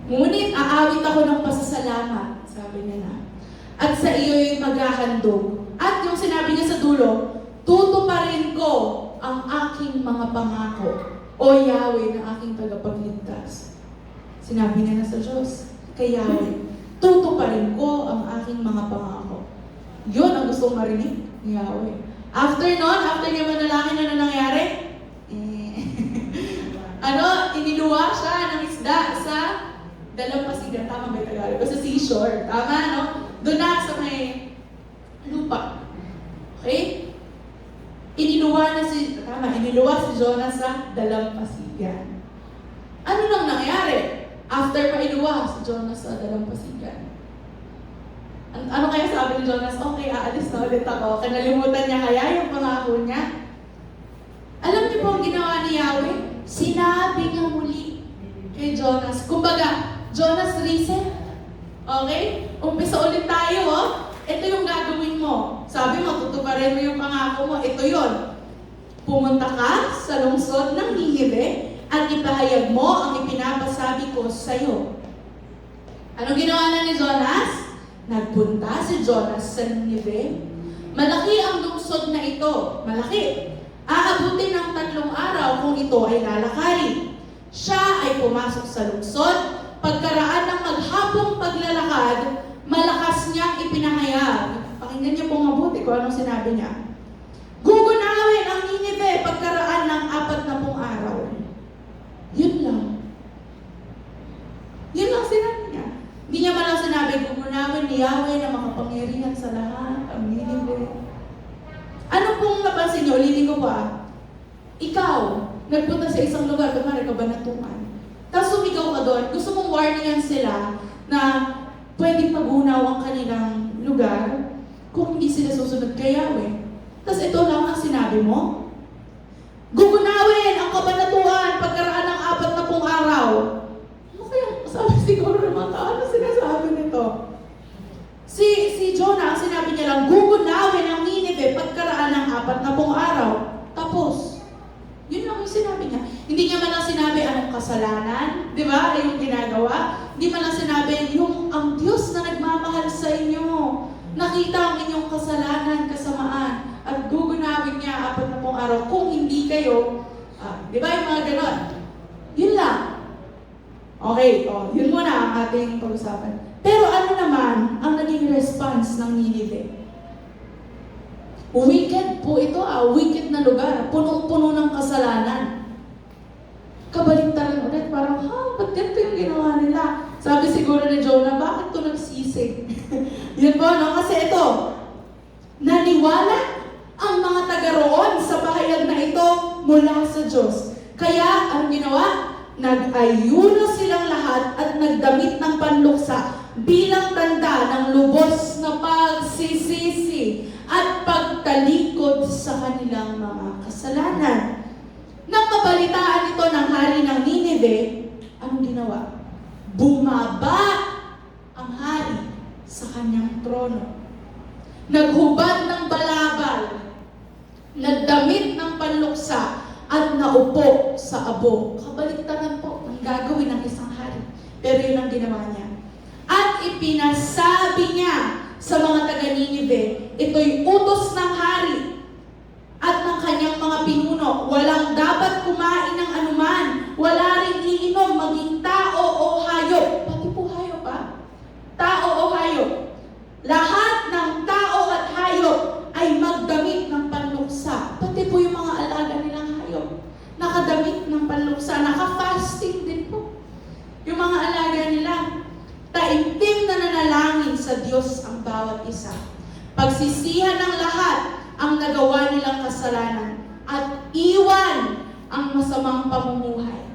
Ngunit aawit ako ng pasasalamat, sabi niya na, at sa iyo'y maghahandog. At yung sinabi niya sa dulo, tutuparin ko ang aking mga pangako, o Yahweh na aking tagapagligtas. Sinabi niya na sa Diyos, kay Yahweh, tutuparin ko ang aking mga pangako. Yun ang gustong marinig ni Yahweh. After niya manalangin, ano nangyari? Iniluwa siya ng isda sa dalampasigan. Tama ba yung Tagalog? O sa seashore. Tama, no? Doon na sa may lupa. Okay? Iniluwa si Jonah sa dalampasigan. Ano nang nangyari? After mailuwa si Jonas sa dalampasigan. Ano kaya sabi ni Jonas? Okay, aalis na ulit ako. Kanalimutan niya kaya yung pangako niya? Alam niyo po ang ginawa ni Yahweh? Sinabi niya muli kay Jonas. Kumbaga, Jonas reset. Okay? Umpisa ulit tayo, oh. Ito yung gagawin mo. Sabi mo, tutuparin mo yung pangako mo. Ito yon. Pumunta ka sa lungsod ng Ninive at ipahayag mo ang ipinapasabi ko sa iyo. Anong ginawa na ni Jonas? Nagpunta si Jonas sa Ninive. Malaki ang lungsod na ito. Malaki. Aabutin ng 3 araw kung ito ay lalakarin. Siya ay pumasok sa lungsod. Pagkaraan ng maghapong paglalakad, malakas niyang ipinahayag. Pakinggan niyo pong mabuti kung anong sinabi niya. Gugunawin ang Ninive pagkaraan ng 40 araw. Yun lang. Yun lang sinabi niya. Hindi niya malang sinabi, gugunawin ni Yahweh na makapangyarihan sa lahat ang Ninive. Ano pong napansin niyo? Ulitin ko pa. ikaw, nagpunta sa isang lugar, kumari Kabanatuan, tapos sumigaw ka doon, gusto mong warningan sila na pwedeng magunaw ang kanilang lugar kung hindi sila susunod kay Yahweh. Tapos ito lang ang sinabi mo, gugunawin ang Kabanatuan pagkaraan ng 40 araw. Ano kaya, sabi siguro ng mga tao, ano sinasabi nito? Si Jonah, ang sinabi niya lang, gugunawin ang Nineveh pagkaraan ng 40 araw. Tapos, yun lang yung sinabi niya. Hindi niya man lang sinabi anong kasalanan, di ba? Yung ginagawa. Hindi man lang sinabi yung ang Diyos na nagmamahal sa inyo. Nakita ang inyong kasalanan, kasamaan, at gugunawin niya 40 araw kung hindi kayo, di ba yung mga ganon? Yun lang. Okay, yun muna ang ating pag-usapan. Pero ano naman ang naging response ng Nineveh? Wicked po ito, wicked na lugar, punong-puno ng kasalanan. Kabaligtaran ulit, parang, ba't ganito yung ginawa nila? Sabi siguro ni Jonah, bakit ito nagsisig? Yun po, no? Kasi ito, naniwala ang mga taga roon sa pahayag na ito mula sa Diyos. Kaya, ang ginawa? Nag-ayuno silang lahat at nagdamit ng panluksa bilang tanda ng lubos na pagsisisi at pagtalikod sa kanilang mga kasalanan. Nang mabalitaan ito ng hari ng Nineveh, anong ginawa? Bumaba ang hari sa kanyang trono. Naghubad ng balabal, nagdamit ng panluksa, at naupo sa abo. Kabaligtaran po ang gagawin ng isang hari. Pero yun ang ginawa niya. At ipinasabi niya sa mga taga-Nineveh, ito'y utos ng hari at ng kanyang mga pinuno. Walang dapat kumain ng anuman. Wala rin iinom, maging tao o hayop. Pati po hayop, tao o hayop. Lahat ng tao at hayop ay magdamit ng panluksa. Pati po yung mga alaga nilang hayop. Nakadamit ng panluksa. Naka-fasting din po. Yung mga alaga nila. Taimtim na nanalangin sa Diyos ang bawat isa. Pagsisihan ng lahat ang nagawa nilang kasalanan at iwan ang masamang pamumuhay.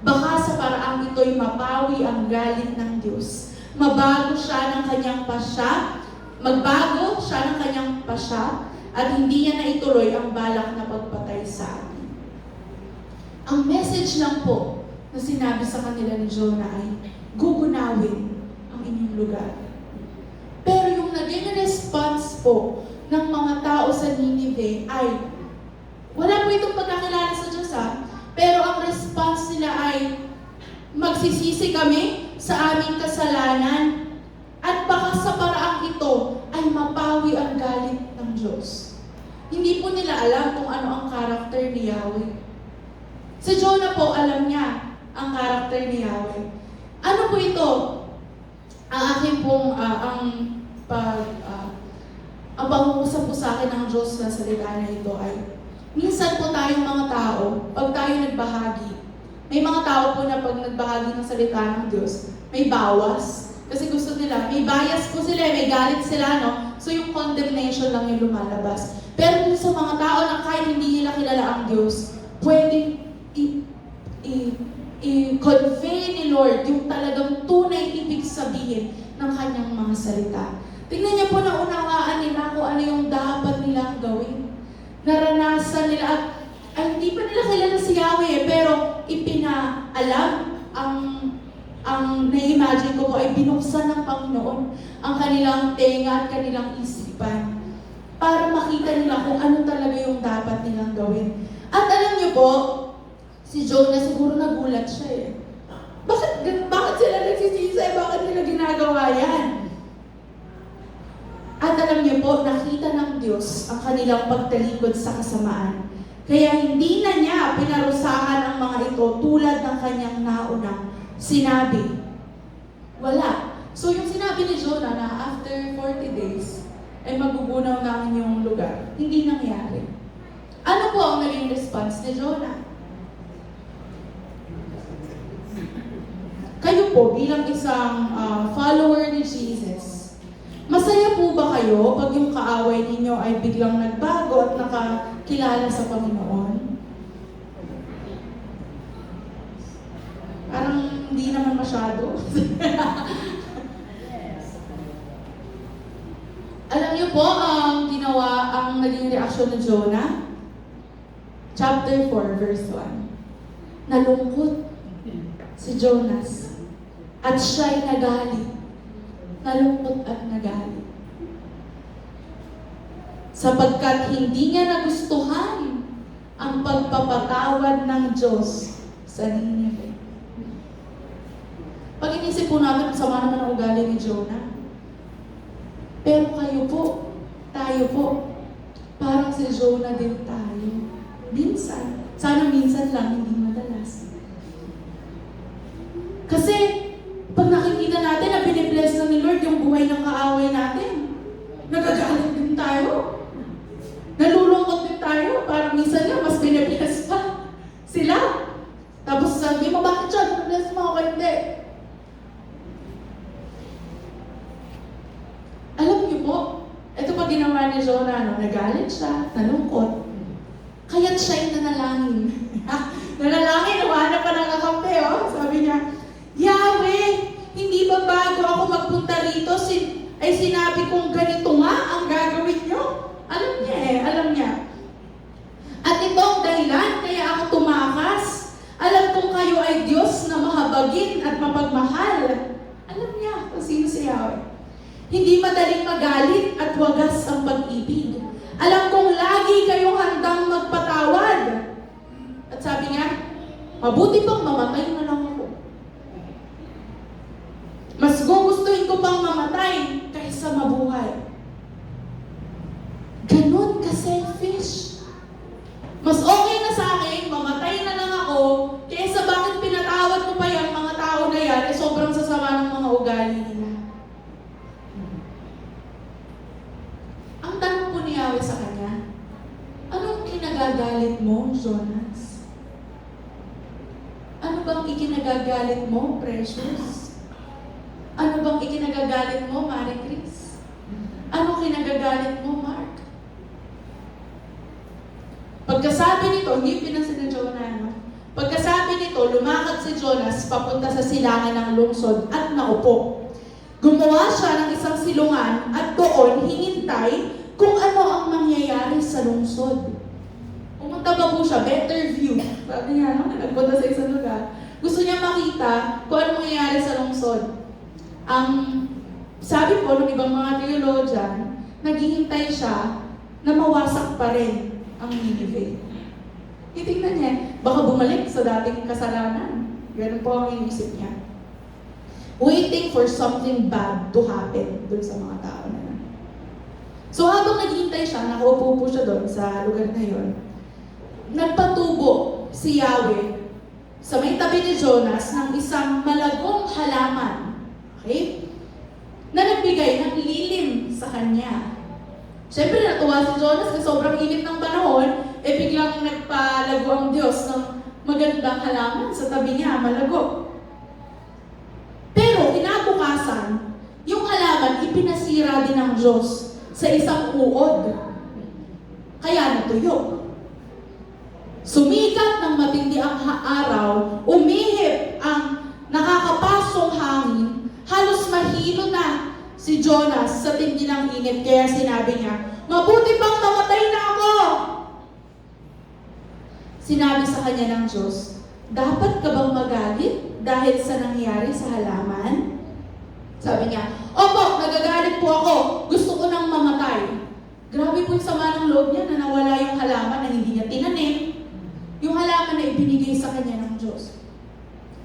Baka sa paraang ito'y mapawi ang galit ng Diyos. Magbago siya ng kanyang pasya at hindi niya na ituloy ang balak na pagpatay sa atin. Ang message lang po na sinabi sa kanila ni Jonah ay gugunawin ang inyong lugar. Pero yung naging response po ng mga tao sa Nineveh ay wala po itong pagkakilala sa Diyos, pero ang response nila ay magsisisi kami sa aming kasalanan at baka sa paraang ito ay mapawi ang galit ng Diyos. Hindi po nila alam kung ano ang karakter ni Yahweh. Si Jonah po alam niya ang karakter ni Yahweh. Ano po ito? Ang aking pong ang pangungusap po sa akin ng Diyos na salita na ito ay minsan po tayong mga tao, pag tayo nagbahagi, may mga tao po na pag nagbahagi ng salita ng Diyos, may bawas. Kasi gusto nila, may bias po sila, may galit sila, no? So yung condemnation lang yung lumalabas. Pero kung sa mga tao na kahit hindi nila kilala ang Diyos, pwedeng i-convey ni Lord yung talagang tunay ibig sabihin ng kanyang mga salita. Tingnan niyo po na unawaan nila kung ano yung dapat nilang gawin. Naranasan nila at hindi pa nila kilala si Yahweh, pero ipinaalam ang na-imagine ko po ay binuksan ng Panginoon ang kanilang tenga at kanilang isipan para makita nila kung ano talaga yung dapat nilang gawin. At alam niyo po, si Jonah siguro nagulat siya Bakit sila nagsisisi? Bakit nila ginagawa yan? At alam niyo po, nakita ng Diyos ang kanilang pagtalikod sa kasamaan. Kaya hindi na niya pinarusahan ang mga ito tulad ng kanyang naunang sinabi. Wala. So yung sinabi ni Jonah na after 40 days, ay magugunaw na yung lugar. Hindi nangyari. Ano po ang naging response ni Jonah? Kayo po, bilang isang follower ni Jesus, masaya po ba kayo pag yung kaaway ninyo ay biglang nagbago at nakakilala sa Panginoon? naging reaksyon ni Jonah? Chapter 4, verse 1. Nalungkot si Jonas at siya'y nagalit. Nalungkot at nagalit. Sapagkat hindi niya nagustuhan ang pagpapatawad ng Diyos sa Nineveh. Pag inisip po namin, sama naman ang ugali ni Jonah. Pero kayo po, tayo po, parang si Jonah din tayo. Minsan. Sana minsan lang, hindi madalas. Kasi, pag nakikita natin na binibless na ni Lord yung buhay ng kaaway natin, nagagalit din tayo. Nalulungkot din tayo. Parang minsan nga, mas binibless pa sila. Tapos sabi mo, bakit siya? Binibless mo ako, hindi. Alam niyo po, ito pa ginawa ni Jonah, nagalit siya, nalungkot. Kaya't siya'y nanalangin. Nanalangin, nawahanap pa ng kakampi, oh. Sabi niya, Yahweh, hindi ba bago ako magpunta rito, ay sinabi kong ganito nga ang gagawin niyo? Alam niya alam niya. At ito ang dahilan, kaya ako tumakas. Alam kong kayo ay Diyos na mahabagin at mapagmahal. Alam niya kung sino si Yahweh. Hindi madaling magalit at wagas ang pag-ibig. Alam kong lagi kayong handang magpatawad. At sabi niya, mabuti pang mamatay na lang ako. Mas gugustuhin ko pang mamatay kaysa mabuhay. Ganon ka-selfish. Mas okay na sa akin, mamatay na lang ako, kaysa bakit pinatawad mo pa yung mga tao na yan, sobrang sasama ng mga ugali nila. Ang tanong po ni Yahweh sa kanya, anong kinagagalit mo, Jonas? Ano bang ikinagagalit mo, Precious? Ano bang ikinagagalit mo, Marie Chris? Ano kinagagalit mo, Mark? Pagkasabi nito, hindi pinansin ni Jonah, no? Pagkasabi nito, lumakad si Jonas papunta sa silangan ng lungsod at naupo. Gumawa siya ng isang silungan at doon hinintay kung ano ang mangyayari sa lungsod. Pumunta ba po siya? Better view. Sabi niya, no? Nagpunta sa isang lugar. Gusto niya makita kung ano mangyayari sa lungsod. Ang sabi po ng ibang mga theologian, naghihintay siya na mawasak pa rin ang Nineveh. Titingnan niya, baka bumalik sa dating kasalanan. Ganun po ang inisip niya. Waiting for something bad to happen dun sa mga tao na yan. So habang naghihintay siya, nakaupo po siya doon sa lugar na yun, nagpatubo si Yahweh sa may tabi ni Jonas ng isang malagong halaman. Okay? Na nagbigay ng lilim sa kanya. Siyempre natuwa si Jonas kasi sobrang init ng panahon, biglang nagpalago ang Diyos ng magandang halaman sa tabi niya, malago. Pero kinabukasan, yung halaman ipinasira din ng Diyos sa isang uod. Kaya natuyo. Sumikat ng matindi ang araw, umihip ang nakakapasong hangin, halos mahilo na si Jonas sa tindi ng init. Kaya sinabi niya, mabuti pang mamatay na ako! Sinabi sa kanya ng Diyos, dapat ka bang magalit dahil sa nangyari sa halaman? Sabi niya, opo, nagagalit po ako. Gusto ko nang mamatay. Grabe po yung sama ng loob niya na nawala yung halaman na hindi niya tinanim. Yung halaman na ibinigay sa kanya ng Diyos.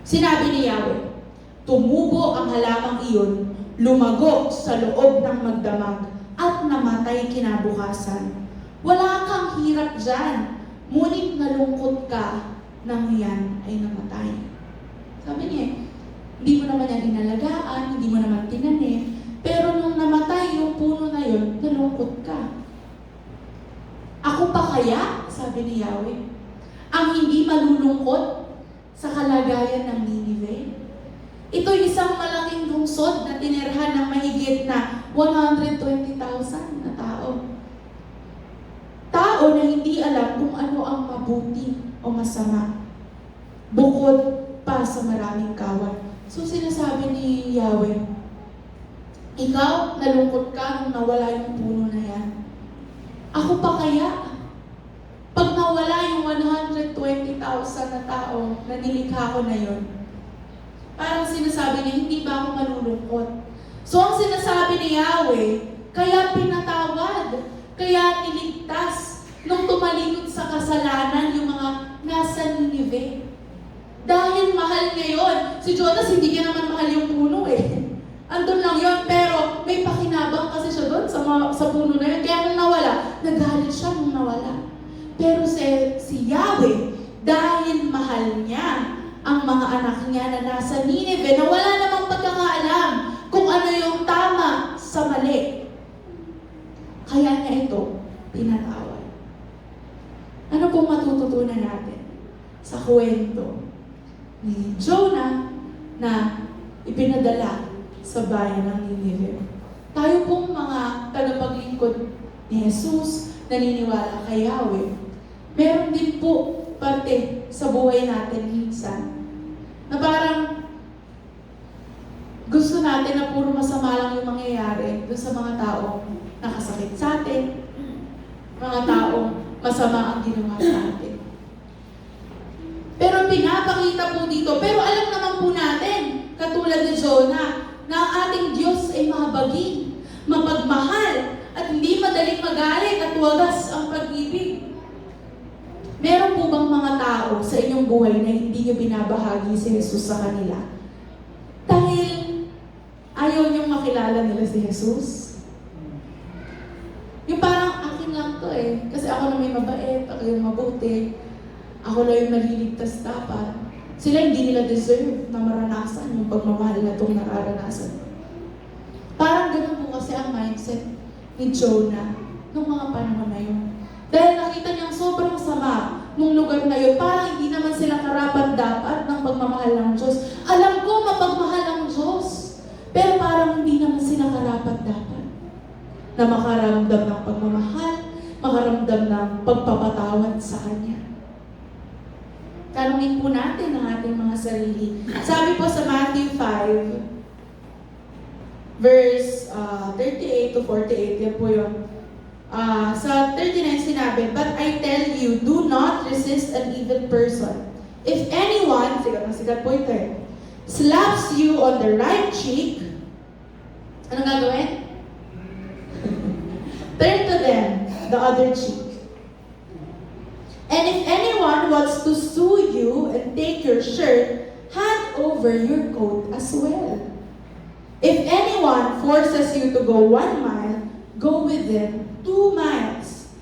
Sinabi ni Yahweh, tumubo ang halamang iyon, lumago sa loob ng magdamag at namatay kinabukasan. Wala kang hirap dyan, ngunit nalungkot ka nang yan ay namatay. Sabi niya, hindi mo naman yan inalagaan, hindi mo naman tinanim, pero nung namatay yung puno na yun, nalungkot ka. Ako pa kaya, sabi ni Yahweh, ang hindi malulungkot sa kalagayan ng Nineveh? Ito'y isang malaking lungsod na tinirhan ng mahigit na 120,000 na tao. Tao na hindi alam kung ano ang mabuti o masama, bukod pa sa maraming kawan. So sinasabi ni Yahweh, ikaw, nalungkot ka nung nawala yung puno na yan. Ako pa kaya? Pag nawala yung 120,000 na tao na nilikha ko na yun, parang sinasabi niya, hindi ba ako malulungkot? So ang sinasabi ni Yahweh, kaya pinatawad, kaya niligtas, nung tumalikod sa kasalanan yung mga nasa Nineveh. Dahil mahal niya yun. Si Jonas, hindi niya naman mahal yung puno eh. Andun lang yun, pero may pakinabang kasi siya doon sa puno na yun. Kaya nung nawala, nagalit siya nung nawala. Pero si Yahweh, dahil mahal niya ang mga anak niya na nasa Nineveh, na wala namang pagkakaalam kung ano yung tama sa mali. Kaya niya ito pinatawad. Ano pong matututunan natin sa kwento ni Jonah na ipinadala sa bayan ng Nineveh? Tayo pong mga tagapaglingkod ni Jesus, naniniwala kay Yahweh, meron din po parte sa buhay natin minsan na parang gusto natin na puro masama lang yung mangyayari doon sa mga taong nakasakit sa atin, mga taong masama ang ginawa sa atin. Pero pinapakita po dito, pero alam naman po natin, katulad ni Jonah, na ang ating Diyos ay mahabagin, mapagmahal, at hindi madaling magalit at wagas ang pag-ibig. Meron po bang mga tao sa inyong buhay na hindi nyo binabahagi si Jesus sa kanila? Dahil ayaw niyong makilala nila si Jesus? Yung parang akin lang to eh. Kasi ako na may mabait, ako yung mabuti, ako lang yung maliligtas dapat. Sila hindi nila deserve na maranasan yung pagmamahal na itong nararanasan. Parang ganun po kasi ang mindset ni Jonah nung mga panahon na yun. Dahil nakita niyang sobrang sama nung lugar na yun, parang hindi naman sila karapat-dapat ng pagmamahal ng Diyos. Alam ko, mapagmahal ang Diyos. Pero parang hindi naman sila karapat-dapat na makaramdam ng pagmamahal, makaramdam ng pagpapatawad sa Kanya. Tanungin po natin ang ating mga sarili. Sabi po sa Matthew 5, verse 38 to 48, yan po yun. Sa 39 sinabi, but I tell you, do not resist an evil person. If anyone, sigat po ito eh, slaps you on the right cheek, anong gagawin? Turn to them the other cheek. And if anyone wants to sue you and take your shirt, hand over your coat as well. If anyone forces you to go 1 mile, go with them 2 miles.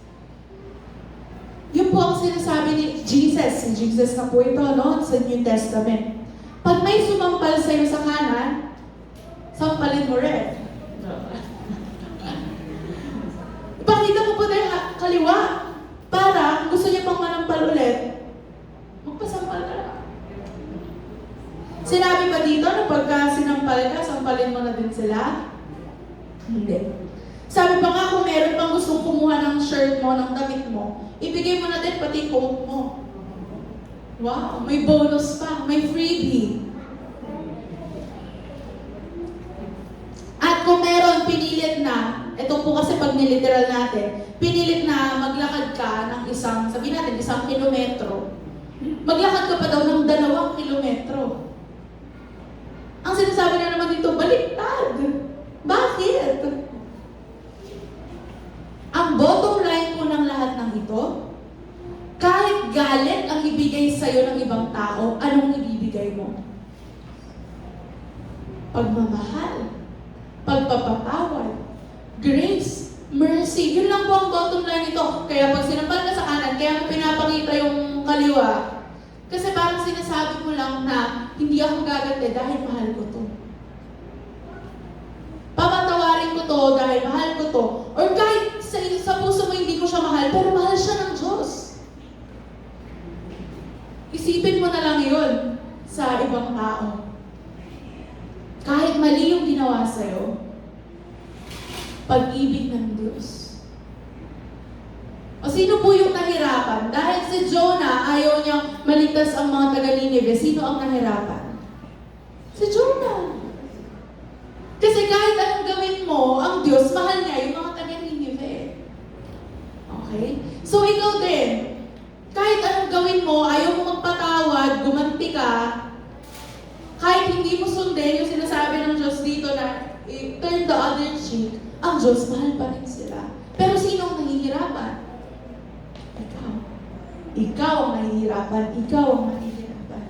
Yun po ang sinasabi ni Jesus. Si Jesus na po ito, no? Sa New Testament. Pag may sumampal sa'yo sa kanan, sampalin mo rin. Ipakita mo po na yung kaliwa. Para, kung gusto niya pang manampal ulit, magpasampal ka lang. Sinabi ba dito na pagka sinampal ka, sampalin mo na din sila? Hindi. Sabi pa nga, kung meron pang gustong kumuha ng shirt mo, ng damit mo, ibigay mo na din pati coat mo. Wow, may bonus pa, may freebie. At kung meron pinilit na, ito po kasi pag niliteral natin, pinilit na maglakad ka ng sabihin natin, 1 kilometro. Maglakad ka pa daw ng 2 kilometro. Ang sinasabi na naman dito, baliktad. Bakit? Ang bottom line po ng lahat ng ito, kahit galit ang ibigay sa'yo ng ibang tao, anong ibibigay mo? Pagmamahal, pagpapatawad, grace, mercy. Yun lang po ang bottom line nito. Kaya pag sinampal ka sa kanan, kaya mo pinapakita yung kaliwa. Kasi parang sinasabi mo lang na hindi ako gaganti dahil mahal ko to. Papatawarin ko to dahil mahal ko to. Or kahit sa puso mo hindi ko siya mahal, pero mahal siya ng Diyos. Isipin mo na lang yun sa ibang tao. Kahit mali yung ginawa sa'yo, pag-ibig ng Diyos. O sino po yung nahirapan? Dahil si Jonah, ayaw niyang maligtas ang mga taga-Nineveh. Sino ang nahirapan? Si Jonah. Kasi kahit anong gawin mo, ang Diyos, mahal niya yung mga taga-Nineveh. hindi mo sundin yung sinasabi ng Diyos dito na turn the other cheek, ang Diyos, mahal pa rin sila. Pero sino ang nahihirapan? Ikaw. Ikaw ang nahihirapan. Ikaw ang nahihirapan.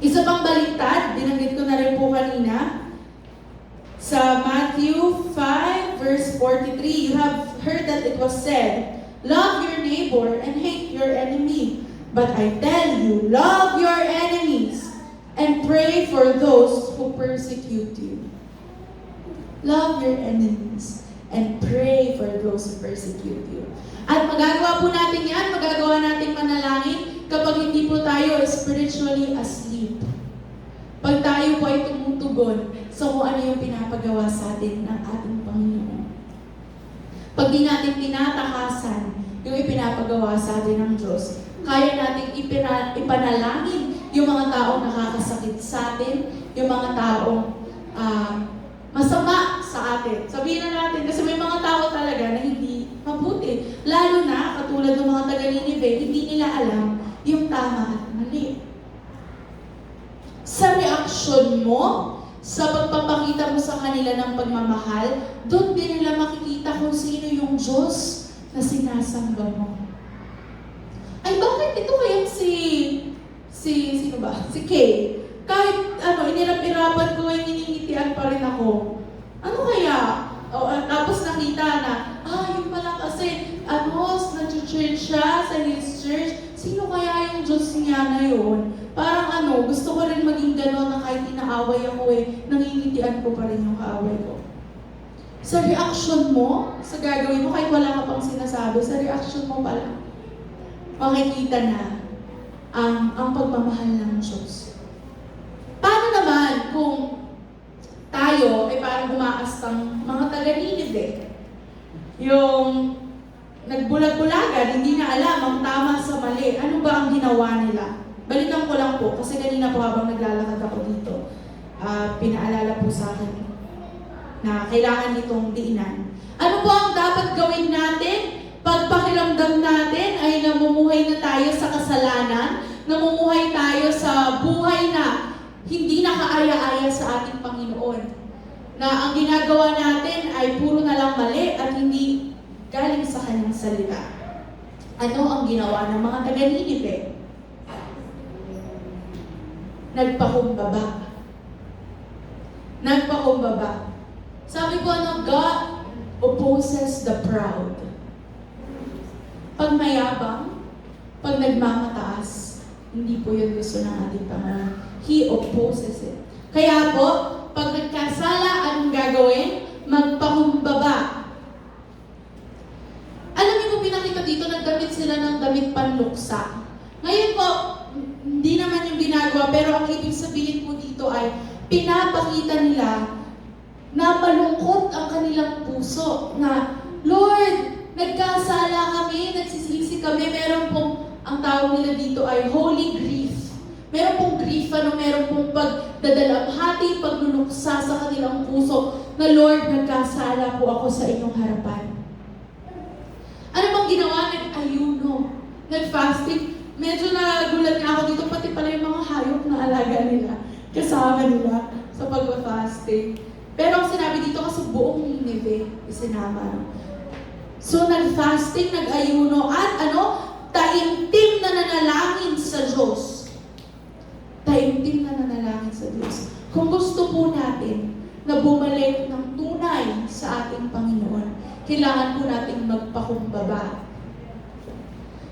Isa pang baliktad, binanggit ko na rin po kanina, sa Matthew 5 verse 43, you have heard that it was said, love your neighbor and hate your enemy. But I tell you, love your enemies and pray for those who persecute you. Love your enemies and pray for those who persecute you. At magagawa po natin yan, magagawa natin manalangin kapag hindi po tayo spiritually asleep. Pag tayo po ay tumutugon sa kung ano yung pinapagawa sa atin ng ating Panginoon. Pag di natin tinatakasan yung ipinapagawa sa atin ng Diyos, kaya natin ipanalangin yung mga taong nakakasakit sa atin, yung mga taong masama sa atin. Sabihin na natin, kasi may mga tao talaga na hindi mabuti. Lalo na, katulad ng mga taga-Ninive, hindi nila alam yung tama at mali. Sa reaksyon mo, sa pagpapakita mo sa kanila ng pagmamahal, doon din nila makikita kung sino yung Diyos na sinasamba mo. Ay, bakit ito kayang sino ba? Si Kay. Kahit inirap-irapan ko, ay niningitian pa rin ako. Ano kaya? Tapos nakita na, yung pala kasi, nag-church siya sa his church. Sino kaya yung Diyos niya na yun? Parang gusto ko rin maging gano'n na kahit inaaway ako nangingitian ko pa rin yung kaaway ko. Sa reaction mo, sa gagawin mo, kahit wala ka pang sinasabi, sa reaction mo pala, makikita na ang pagmamahal ng Diyos. Paano naman kung tayo ay parang umaastang mga taga-Ninive? Yung nagbulag-bulagan, hindi na alam ang tama sa mali. Ano ba ang ginawa nila? Balikan ko lang po, kasi kanina po habang naglalakad ako dito, pinaalala po sa akin na kailangan itong diinan. Ano po ang dapat gawin natin? Pagpakiramdam natin ay namumuhay na tayo sa kasalanan, namumuhay tayo sa buhay na hindi nakaaya-aya sa ating Panginoon. Na ang ginagawa natin ay puro na lang mali at hindi galing sa kanyang salita. Ano ang ginawa ng mga taga-Ninive? Nagpakumbaba. Nagpakumbaba. Sabi ko, God opposes the proud. Pag mayabang, pag nagmamataas, hindi po yun gusto ng ating Panginoon. He opposes it. Kaya po, pag nagkasala, anong gagawin? Magpakumbaba. Alam niyo po, pinakita dito, nagdamit sila ng damit panluksa. Ngayon po, hindi naman yung ginagawa, pero ang ibig sabihin po dito ay pinapakita nila na malungkot ang kanilang puso na, Lord, nagkasala kami, nagsisisi kami, meron pong, ang tawag nila dito ay holy grief. Meron pong grief, meron pong pagdadalamhati, pagluluksa sa kanilang puso na, Lord, nagkasala po ako sa inyong harapan. Ano bang ginawa? Nag-ayuno, nag-fasting. Medyo nagulat nga ako dito, pati pala yung mga hayop na alaga nila, kasama nila sa pag-fasting. Pero ang sinabi dito kasi buong Ninive, isinama. So nag-fasting, nag-ayuno, at taimtim na nanalangin sa Diyos. Taimtim na nanalangin sa Diyos. Kung gusto po natin na bumalik ng tunay sa ating Panginoon, kailangan po nating magpakumbaba.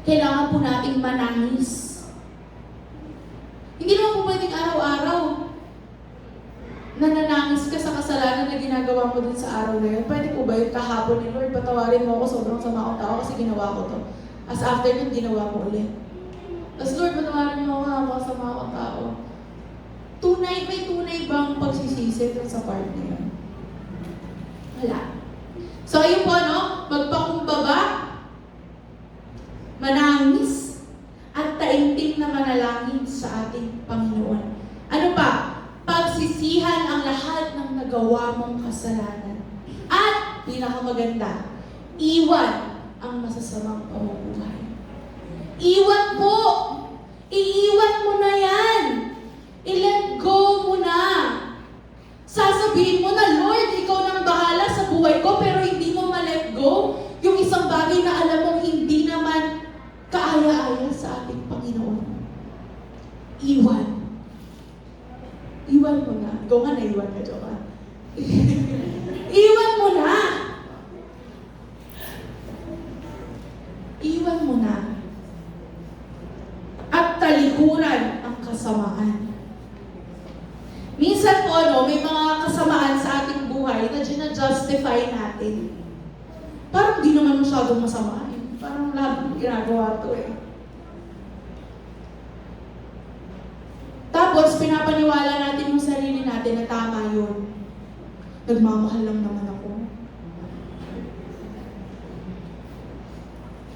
Kailangan po nating manangis. Hindi naman po pwedeng araw-araw nananangis ka sa kasalanan na ginagawa mo dun sa araw na yun. Pwede po ba yung kahapon ni Lord, patawarin mo ako, sobrang sama akong tao kasi ginawa ko to. As after nun, ginawa mo ulit. Tapos Lord, patawarin mo ako, sama akong tao. May tunay bang pagsisisi dun sa part na yun? Wala. So ayun po, magpakumbaba, manangis, at taimtim na manalangin sa ating Panginoon. Ano pa? Pagsisihan ang lahat ng nagawa mong kasalanan. At, pinakamaganda, iwan ang masasamang pamumuhay. Iwan po! Iiwan mo na yan! I-let go dahil sa ating Panginoon. Iwan. Iwan mo na. Go nga na, iwan ka, joke ka. Iwan mo na! Iwan mo na. At talikuran ang kasamaan. Minsan po, may mga kasamaan sa ating buhay na gina-justify natin. Parang di naman masyadong masama. Parang lahat ng ginagawa to eh. Tapos, pinapaniwala natin yung sarili natin na tama yun. Nagmamahal lang naman ako.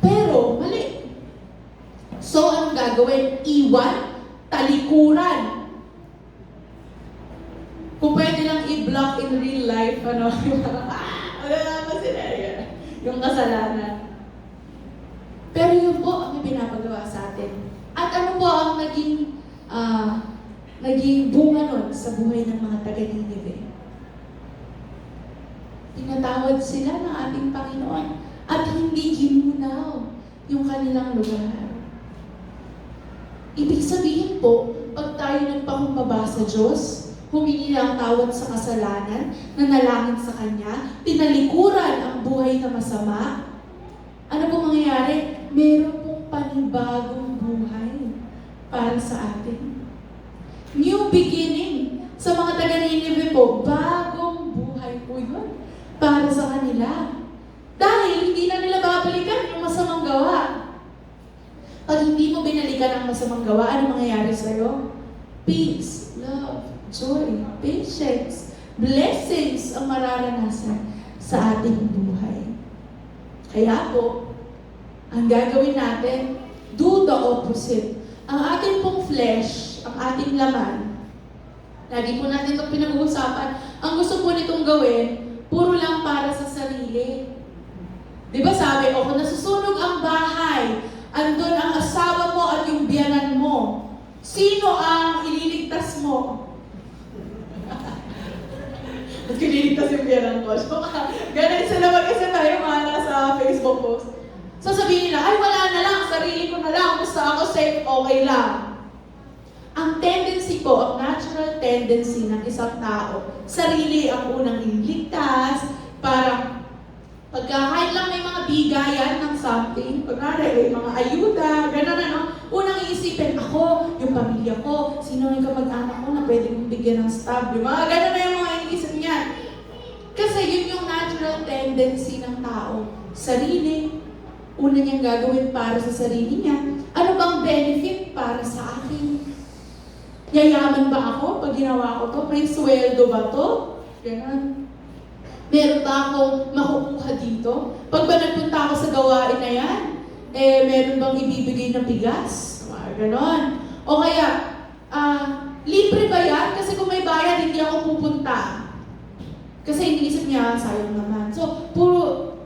Pero, mali. So, anong gagawin? Iwan, talikuran. Kung pwede lang i-block in real life, ano ba sila yan? Yung kasalanan. Pero yun po ang pinapagawa sa atin. At ano po ang naging bunga nun sa buhay ng mga taga-Ninive? Pinatawad sila ng ating Panginoon at hindi ginunaw yung kanilang lugar. Ibig sabihin po, pag tayo nagpakumbaba sa Diyos, humingi ng tawad sa kasalanan, nanalangin sa Kanya, tinalikuran ang buhay na masama, ano po mangyayari? Meron pong panibagong buhay para sa atin. New beginning. Sa mga taga-Ninive po, bagong buhay po yun para sa kanila. Dahil hindi na nila babalikan yung masamang gawa. Pag hindi mo binalikan ang masamang gawa, ano mangyayari sa'yo? Peace, love, joy, patience, blessings ang mararanasan sa ating buhay. Kaya po, ang gagawin natin, do the opposite. Ang ating pong flesh, ang ating laman, lagi po natin itong pinag-uusapan, ang gusto po nitong gawin, puro lang para sa sarili. Di ba sabi, kung nasusunog ang bahay, andun ang asawa mo at yung biyanan mo, sino ang ililigtas mo? At kiniligtas yung biyanan ko. So, ganun sila mag-isa tayo mga nasa Facebook post. Sasabihin nila, ay wala na lang, sarili ko na lang, basta ako safe, okay lang. Ang tendency po, ang natural tendency ng isang tao, sarili ang unang iniligtas, parang pagkakain lang may mga bigayan ng something, pagkakain may mga ayuda, gano'n ano, unang iisipin, ako, yung pamilya ko, sino yung kamag-anak ko na pwede kong bigyan ng stab, yung mga gano'n na yung mga iniisip niya. Kasi yun yung natural tendency ng tao, sarili, una niyang gagawin para sa sarili niya. Ano bang benefit para sa akin? Yayaman ba ako pag ginawa ko to? May sweldo ba to? Ganun. Meron ba akong makukuha dito? Pag ba nagpunta ako sa gawain na yan, meron bang ibibigay na bigas? Ganon. O kaya, libre ba yan? Kasi kung may bayad, hindi ako pupunta. Kasi iniisip niya, sayang naman. So, puro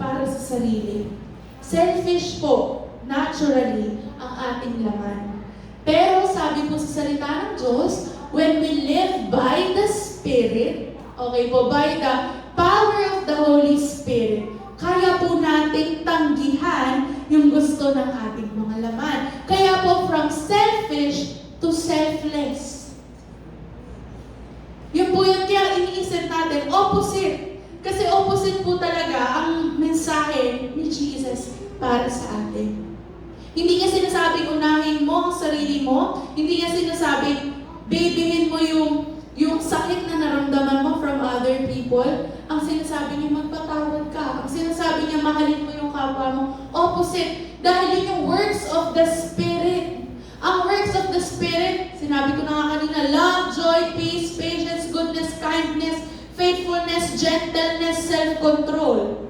para sa sarili. Selfish po, naturally, ang ating laman. Pero sabi po sa salita ng Diyos, when we live by the Spirit, okay po, by the power of the Holy Spirit, kaya po nating tanggihan yung gusto ng ating mga laman. Kaya po, from selfish to selfless. Yun po yung kaya iniisip natin, opposite. Kasi opposite po talaga ang mensahe ni Jesus para sa atin. Hindi niya sinasabing unahin mo ang sarili mo. Hindi niya sinasabing babyhin mo yung sakit na naramdaman mo from other people. Ang sinasabi niya magpatawad ka. Ang sinasabi niya mahalin mo yung kapwa mo. Opposite. Dahil yun yung works of the Spirit. Ang works of the Spirit, sinabi ko na nga kanina, love, joy, peace, patience, goodness, kindness, faithfulness, gentleness, self-control.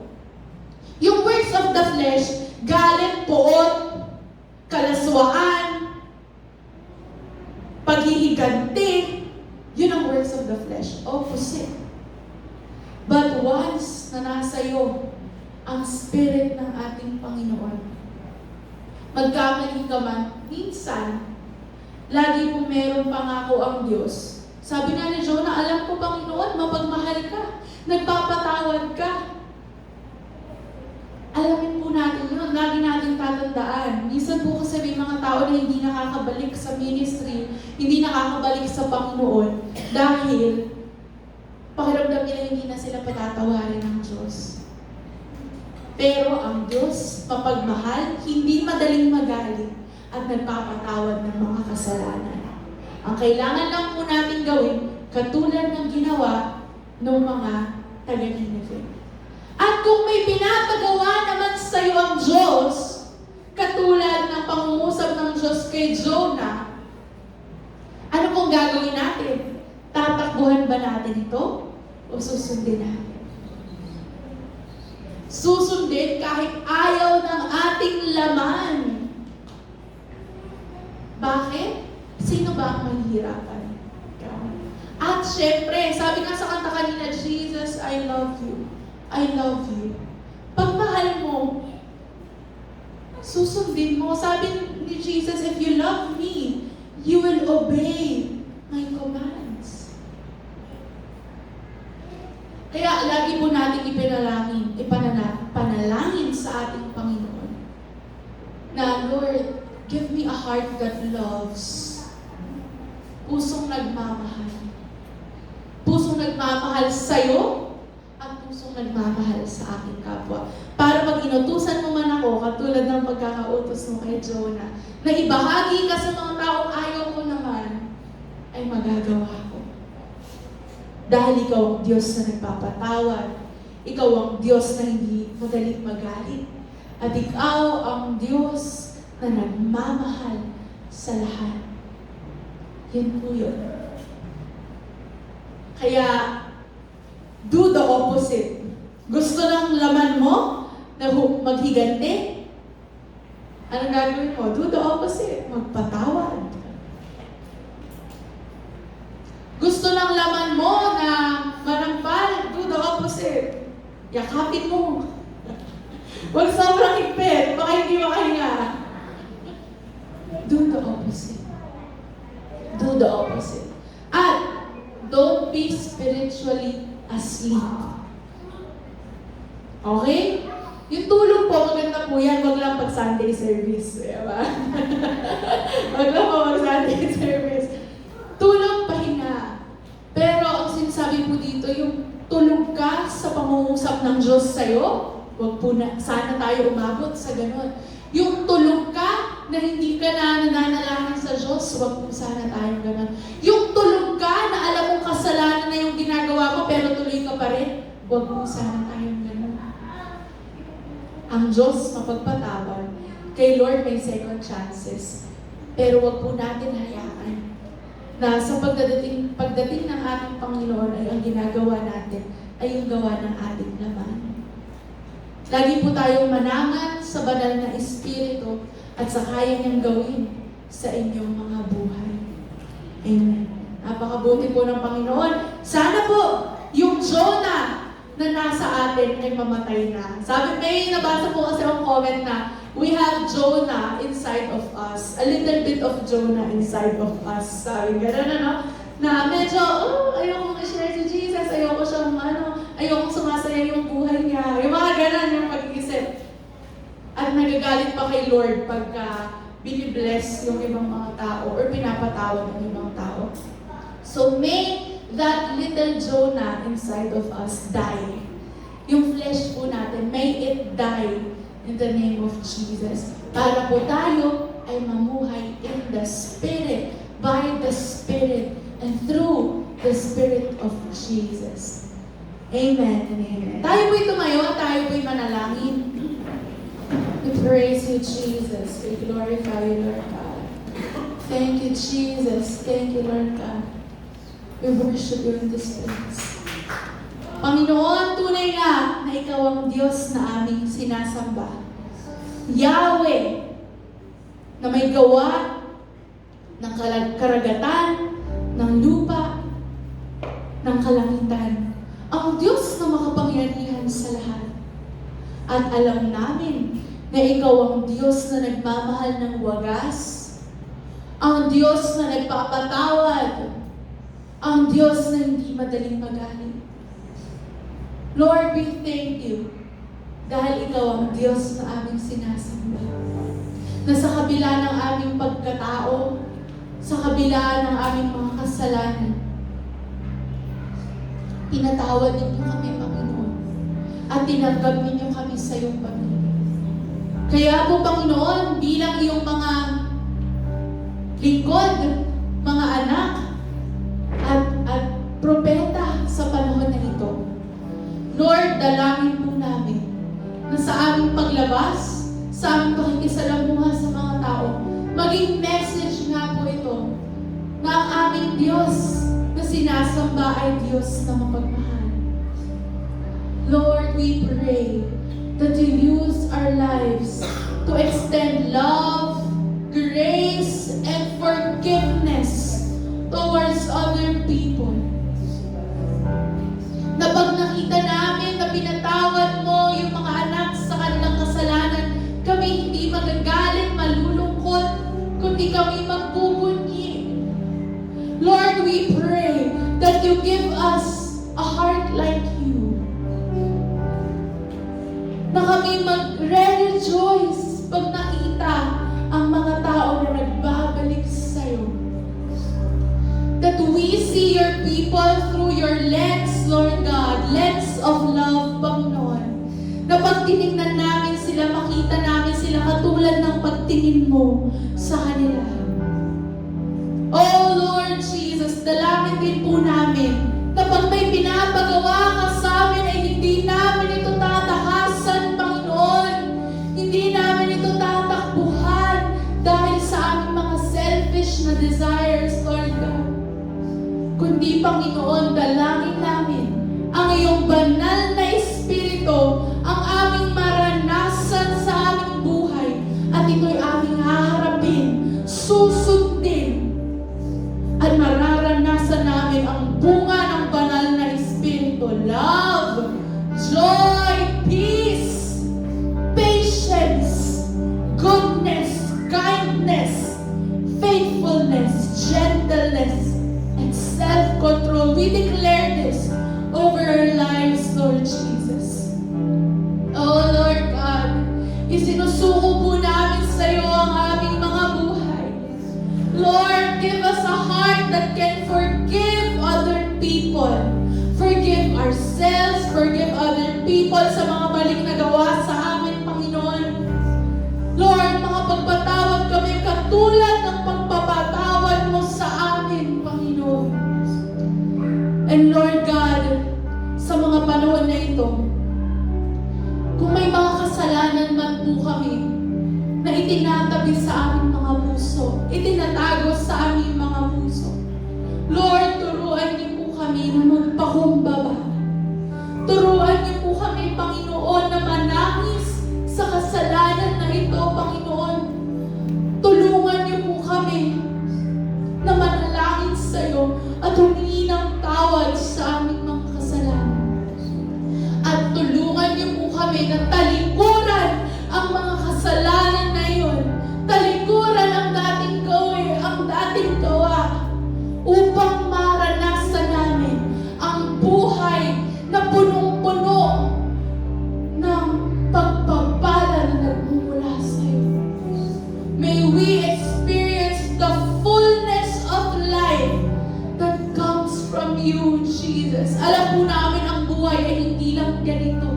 Yung works of the flesh, galit, poot, kalaswaan, paghihiganti, yun ang works of the flesh. Opposite. But once na nasa iyo ang Spirit ng ating Panginoon, magkamali ka man, minsan, lagi po merong pangako ang Diyos. Sabi nga ni Jonah, alam ko Panginoon, mapagmahal ka, nagpapatawad ka. Alamin po natin yun, lagi natin natatandaan. Minsan po kasi may mga tao na hindi nakakabalik sa ministry, hindi nakakabalik sa Panginoon dahil pakiramdam nila hindi na sila patatawarin ng Diyos. Pero ang Diyos, mapagmahal, hindi madaling magalit at nagpapatawad ng mga kasalanan. Ang kailangan lang po natin gawin, katulad ng ginawa ng mga taga-Nineveh. At kung may pinapagawa naman sa iyo ang Diyos, katulad ng pangungusap ng Diyos kay Jonah, ano pong gagawin natin? Tatakbuhan ba natin ito? O susundin natin? Susundin kahit ayaw ng ating laman. Bakit? Sino ba ang mahihirapan? At syempre, sabi nga sa kanta kanina, Jesus, I love you. I love you. Pag mahal mo, susundin mo. Sabi ni Jesus, if you love me, you will obey my commands. Kaya lagi po natin ipanalangin sa ating Panginoon na, Lord, give me a heart that loves. Pusong nagmamahal. Pusong nagmamahal sa'yo at pusong nagmamahal sa aking kapwa. Para pag inutusan mo man ako, katulad ng pagkakautos mo kay Jonah, na ibahagi ka sa mga taong ayaw ko naman, ay magagawa ko. Dahil ikaw ang Diyos na nagpapatawad. Ikaw ang Diyos na hindi madaling magalit. At ikaw ang Diyos na nagmamahal sa lahat. Yan po yun. Kaya, do the opposite. Gusto ng laman mo na maghigante? Anong gagawin mo? Do the opposite. Magpatawad. Gusto ng laman mo na manampal? Do the opposite. Yakapin mo. Huwag sobrang higpit. Baka hindi makahinga. Do the opposite. Do the opposite. At don't be spiritually asleep. Okay? Yung tulog po, maganda po yan. Wag lang pag Sunday service. Diba? Wag lang po pag Sunday service. Tulog, pahinga. Pero ang sinasabi po dito, yung tulog ka sa pangungusap ng Diyos sa'yo, wag po na, sana tayo umabot sa ganun. Yung tulog ka na hindi ka na nananalangin sa Diyos, wag po sana tayo ganun. Yung tulog ka na alam mong kasalanan na yung ginagawa mo pero tuloy ka pa rin, wag po sana tayo ganun. Ang Diyos mapagpatawad. Kay Lord may second chances. Pero wag po natin hayaan na sa pagdating ng ating Panginoon ay ang ginagawa natin ay yung gawa ng ating laman. Lagi po tayong manangan sa banal na Espiritu at sa kaya niyang gawin sa inyong mga buhay. Amen. Napakabuti po ng Panginoon. Sana po yung Jonah na nasa atin ay mamatay na. Sabi, may nabasa po kasi ang comment na we have Jonah inside of us. A little bit of Jonah inside of us. Sabi, gano'n ano? Na medyo, ayoko i-share si Jesus, ayoko siyang ayoko sumasaya yung buhay niya. Yung mga gano'n yung pag-iisip. At nagagalit pa kay Lord pagka binibless yung ibang mga tao or pinapatawad ng ibang tao. So may that little Jonah inside of us die. Yung flesh po natin, may it die in the name of Jesus. Para po tayo ay mamuhay in the Spirit, by the Spirit, and through the Spirit of Jesus. Amen and amen. Tayo po'y tumayo, tayo po'y manalangin. We praise you, Jesus. We glorify you, Lord God. Thank you, Jesus. Thank you, Lord God. We worship you in this place. Panginoon, tunay nga na ikaw ang Diyos na aming sinasamba. Yahweh, na may gawa ng karagatan, ng lupa, ng kalangitan. Ang Diyos na makapangyarihan sa lahat. At alam namin na ikaw ang Diyos na nagmamahal ng wagas, ang Diyos na nagpapatawad, ang Diyos na hindi madaling magalit. Lord, we thank you Dahil ikaw ang Diyos na aming sinasamba. Na sa kabila ng aming pagkatao, sa kabila ng aming mga kasalanan, pinatawad ninyo kami, Panginoon, at tinanggap ninyo kami sa iyong pamilya. Kaya po, Panginoon, bilang iyong mga lingkod, mga anak, at propeta sa panahon na ito, Lord, dalangin po namin na sa aming paglabas, sa aming pakikisalamuha sa mga tao, maging message nga po ito na ang aming Diyos na sinasamba ay Diyos na mapagmahal. Lord, we pray that you use our lives to extend love, grace, and forgiveness towards other people. Na pag nakita namin na pinatawad mo yung mga anak sa kanilang kasalanan, kami hindi magagalit, malulungkot, kundi kami magbubunyi. Lord, we pray that you give us a heart like you. Na kami magre-rejoice pag nakita ang mga tao na nagbabalik sa'yo. That we see your people through your lens, Lord God, lens of love, Panginoon. Na pag tinignan namin sila, makita namin sila katulad ng pagtingin mo sa kanila. Oh Lord Jesus, dalangin din po namin na pag may pinapagawa ka sa amin ay hindi namin ito tatakasan, Panginoon. Hindi namin ito tatakbuhan dahil sa aming mga selfish na desires, Lord God. Kundi, Panginoon, dalangin namin ang iyong banal na Espiritu ang aming maranasan sa aming buhay at ito'y aming haharapin, susundin, at mararanasan namin ang bunga ng banal na Espiritu. Love, joy, peace, patience, goodness, kindness, faithfulness, gentleness, and self-control. We declare this over our lives, Lord Jesus. Oh Lord God, isinusuko po namin sa iyo ang aming mga buhay. Lord, give us a heart that can forgive other people. Forgive ourselves, forgive other people sa mga mali na gawa sa amin, Panginoon. Lord, makapagpatawad kami katulad ng pagpapatawad mo sa amin, Panginoon. And Lord God, sa mga panahon na ito, kung may mga kasalanan man po kami na itinatabi sa aming mga puso, itinatago sa aming mga puso, Lord, turuan niyo po kami na magpakumbaba. Turuan niyo po kami, Panginoon, na manangis sa kasalanan na ito, Panginoon. Tulungan niyo po kami na manalangin sa iyo at humingi ng tawad sa aming mga kasalanan. At tulungan niyo po kami na talikuran ang mga kasalanan na iyon. Talikuran ang dating gawin, ang dating gawa, upang maranasan namin ang buhay na punong-puno ng pagpapala na nagmumula sa iyo. May we experience the fullness of life that comes from you, Jesus. Alam po namin ang buhay ay hindi lang ganito.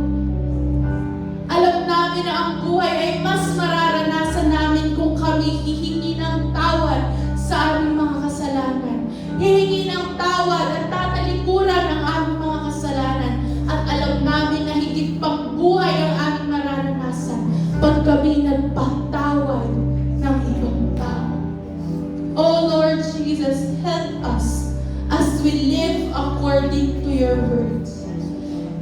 Alam namin na ang buhay ay mas mararanasan namin kung kami hihingi ng tawad sa aming mga kasalanan. Hihingi ng tawad at tatalikuran ang aming mga kasalanan. At alam namin na higit pang buhay ang aming mararanasan pag kami nagpatawad ng ibang tao. Oh Lord Jesus, help us as we live according to your words.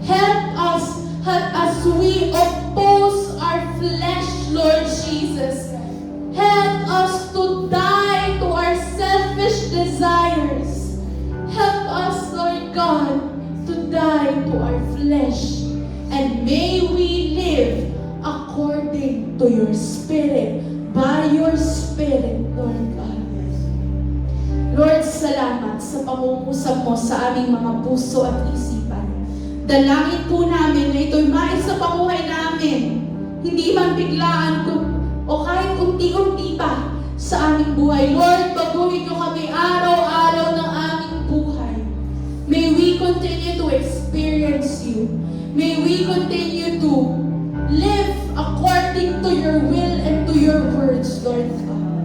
Help us as we oppose our flesh, Lord Jesus. Help us to die to our selfish desires. Help us, Lord God, to die to our flesh. And may we live according to your Spirit, by your Spirit, Lord God. Lord, salamat sa pangungusap mo sa aming mga puso at isipan. Dalangin po namin na ito'y mais sa pamuhay namin. Hindi man biglaan o kahit unti-unti pa sa aming buhay. Lord, baguhin niyo kami araw-araw ng aming buhay. May we continue to experience you. May we continue to live according to your will and to your words, Lord God.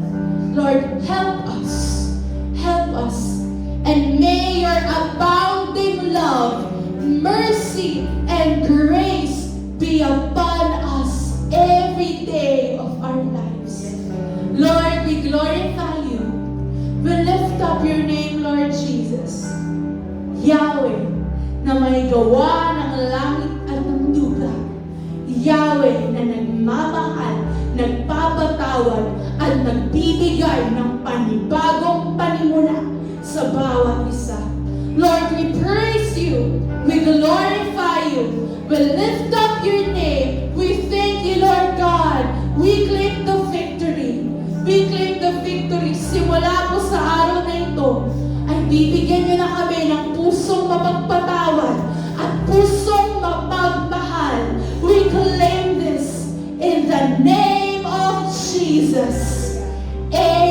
Lord, help us. Help us. And may your abounding love, mercy, and grace be upon us every day of our lives. Lord, we glorify you. We lift up your name, Lord Jesus. Yahweh, na may gawa ng langit at ng lupa. Yahweh, na nagmamahal, nagpapatawad, at nagbibigay ng panibagong panimula sa bawat isa. Lord, we praise you. We glorify you. We lift up your name. We thank you, Lord God. We claim the victory. We claim the victory. Simula po sa araw na ito, ay bibigyan niyo na kami ng pusong mapagpatawad at pusong mapagmahal. We claim this in the name of Jesus. Amen.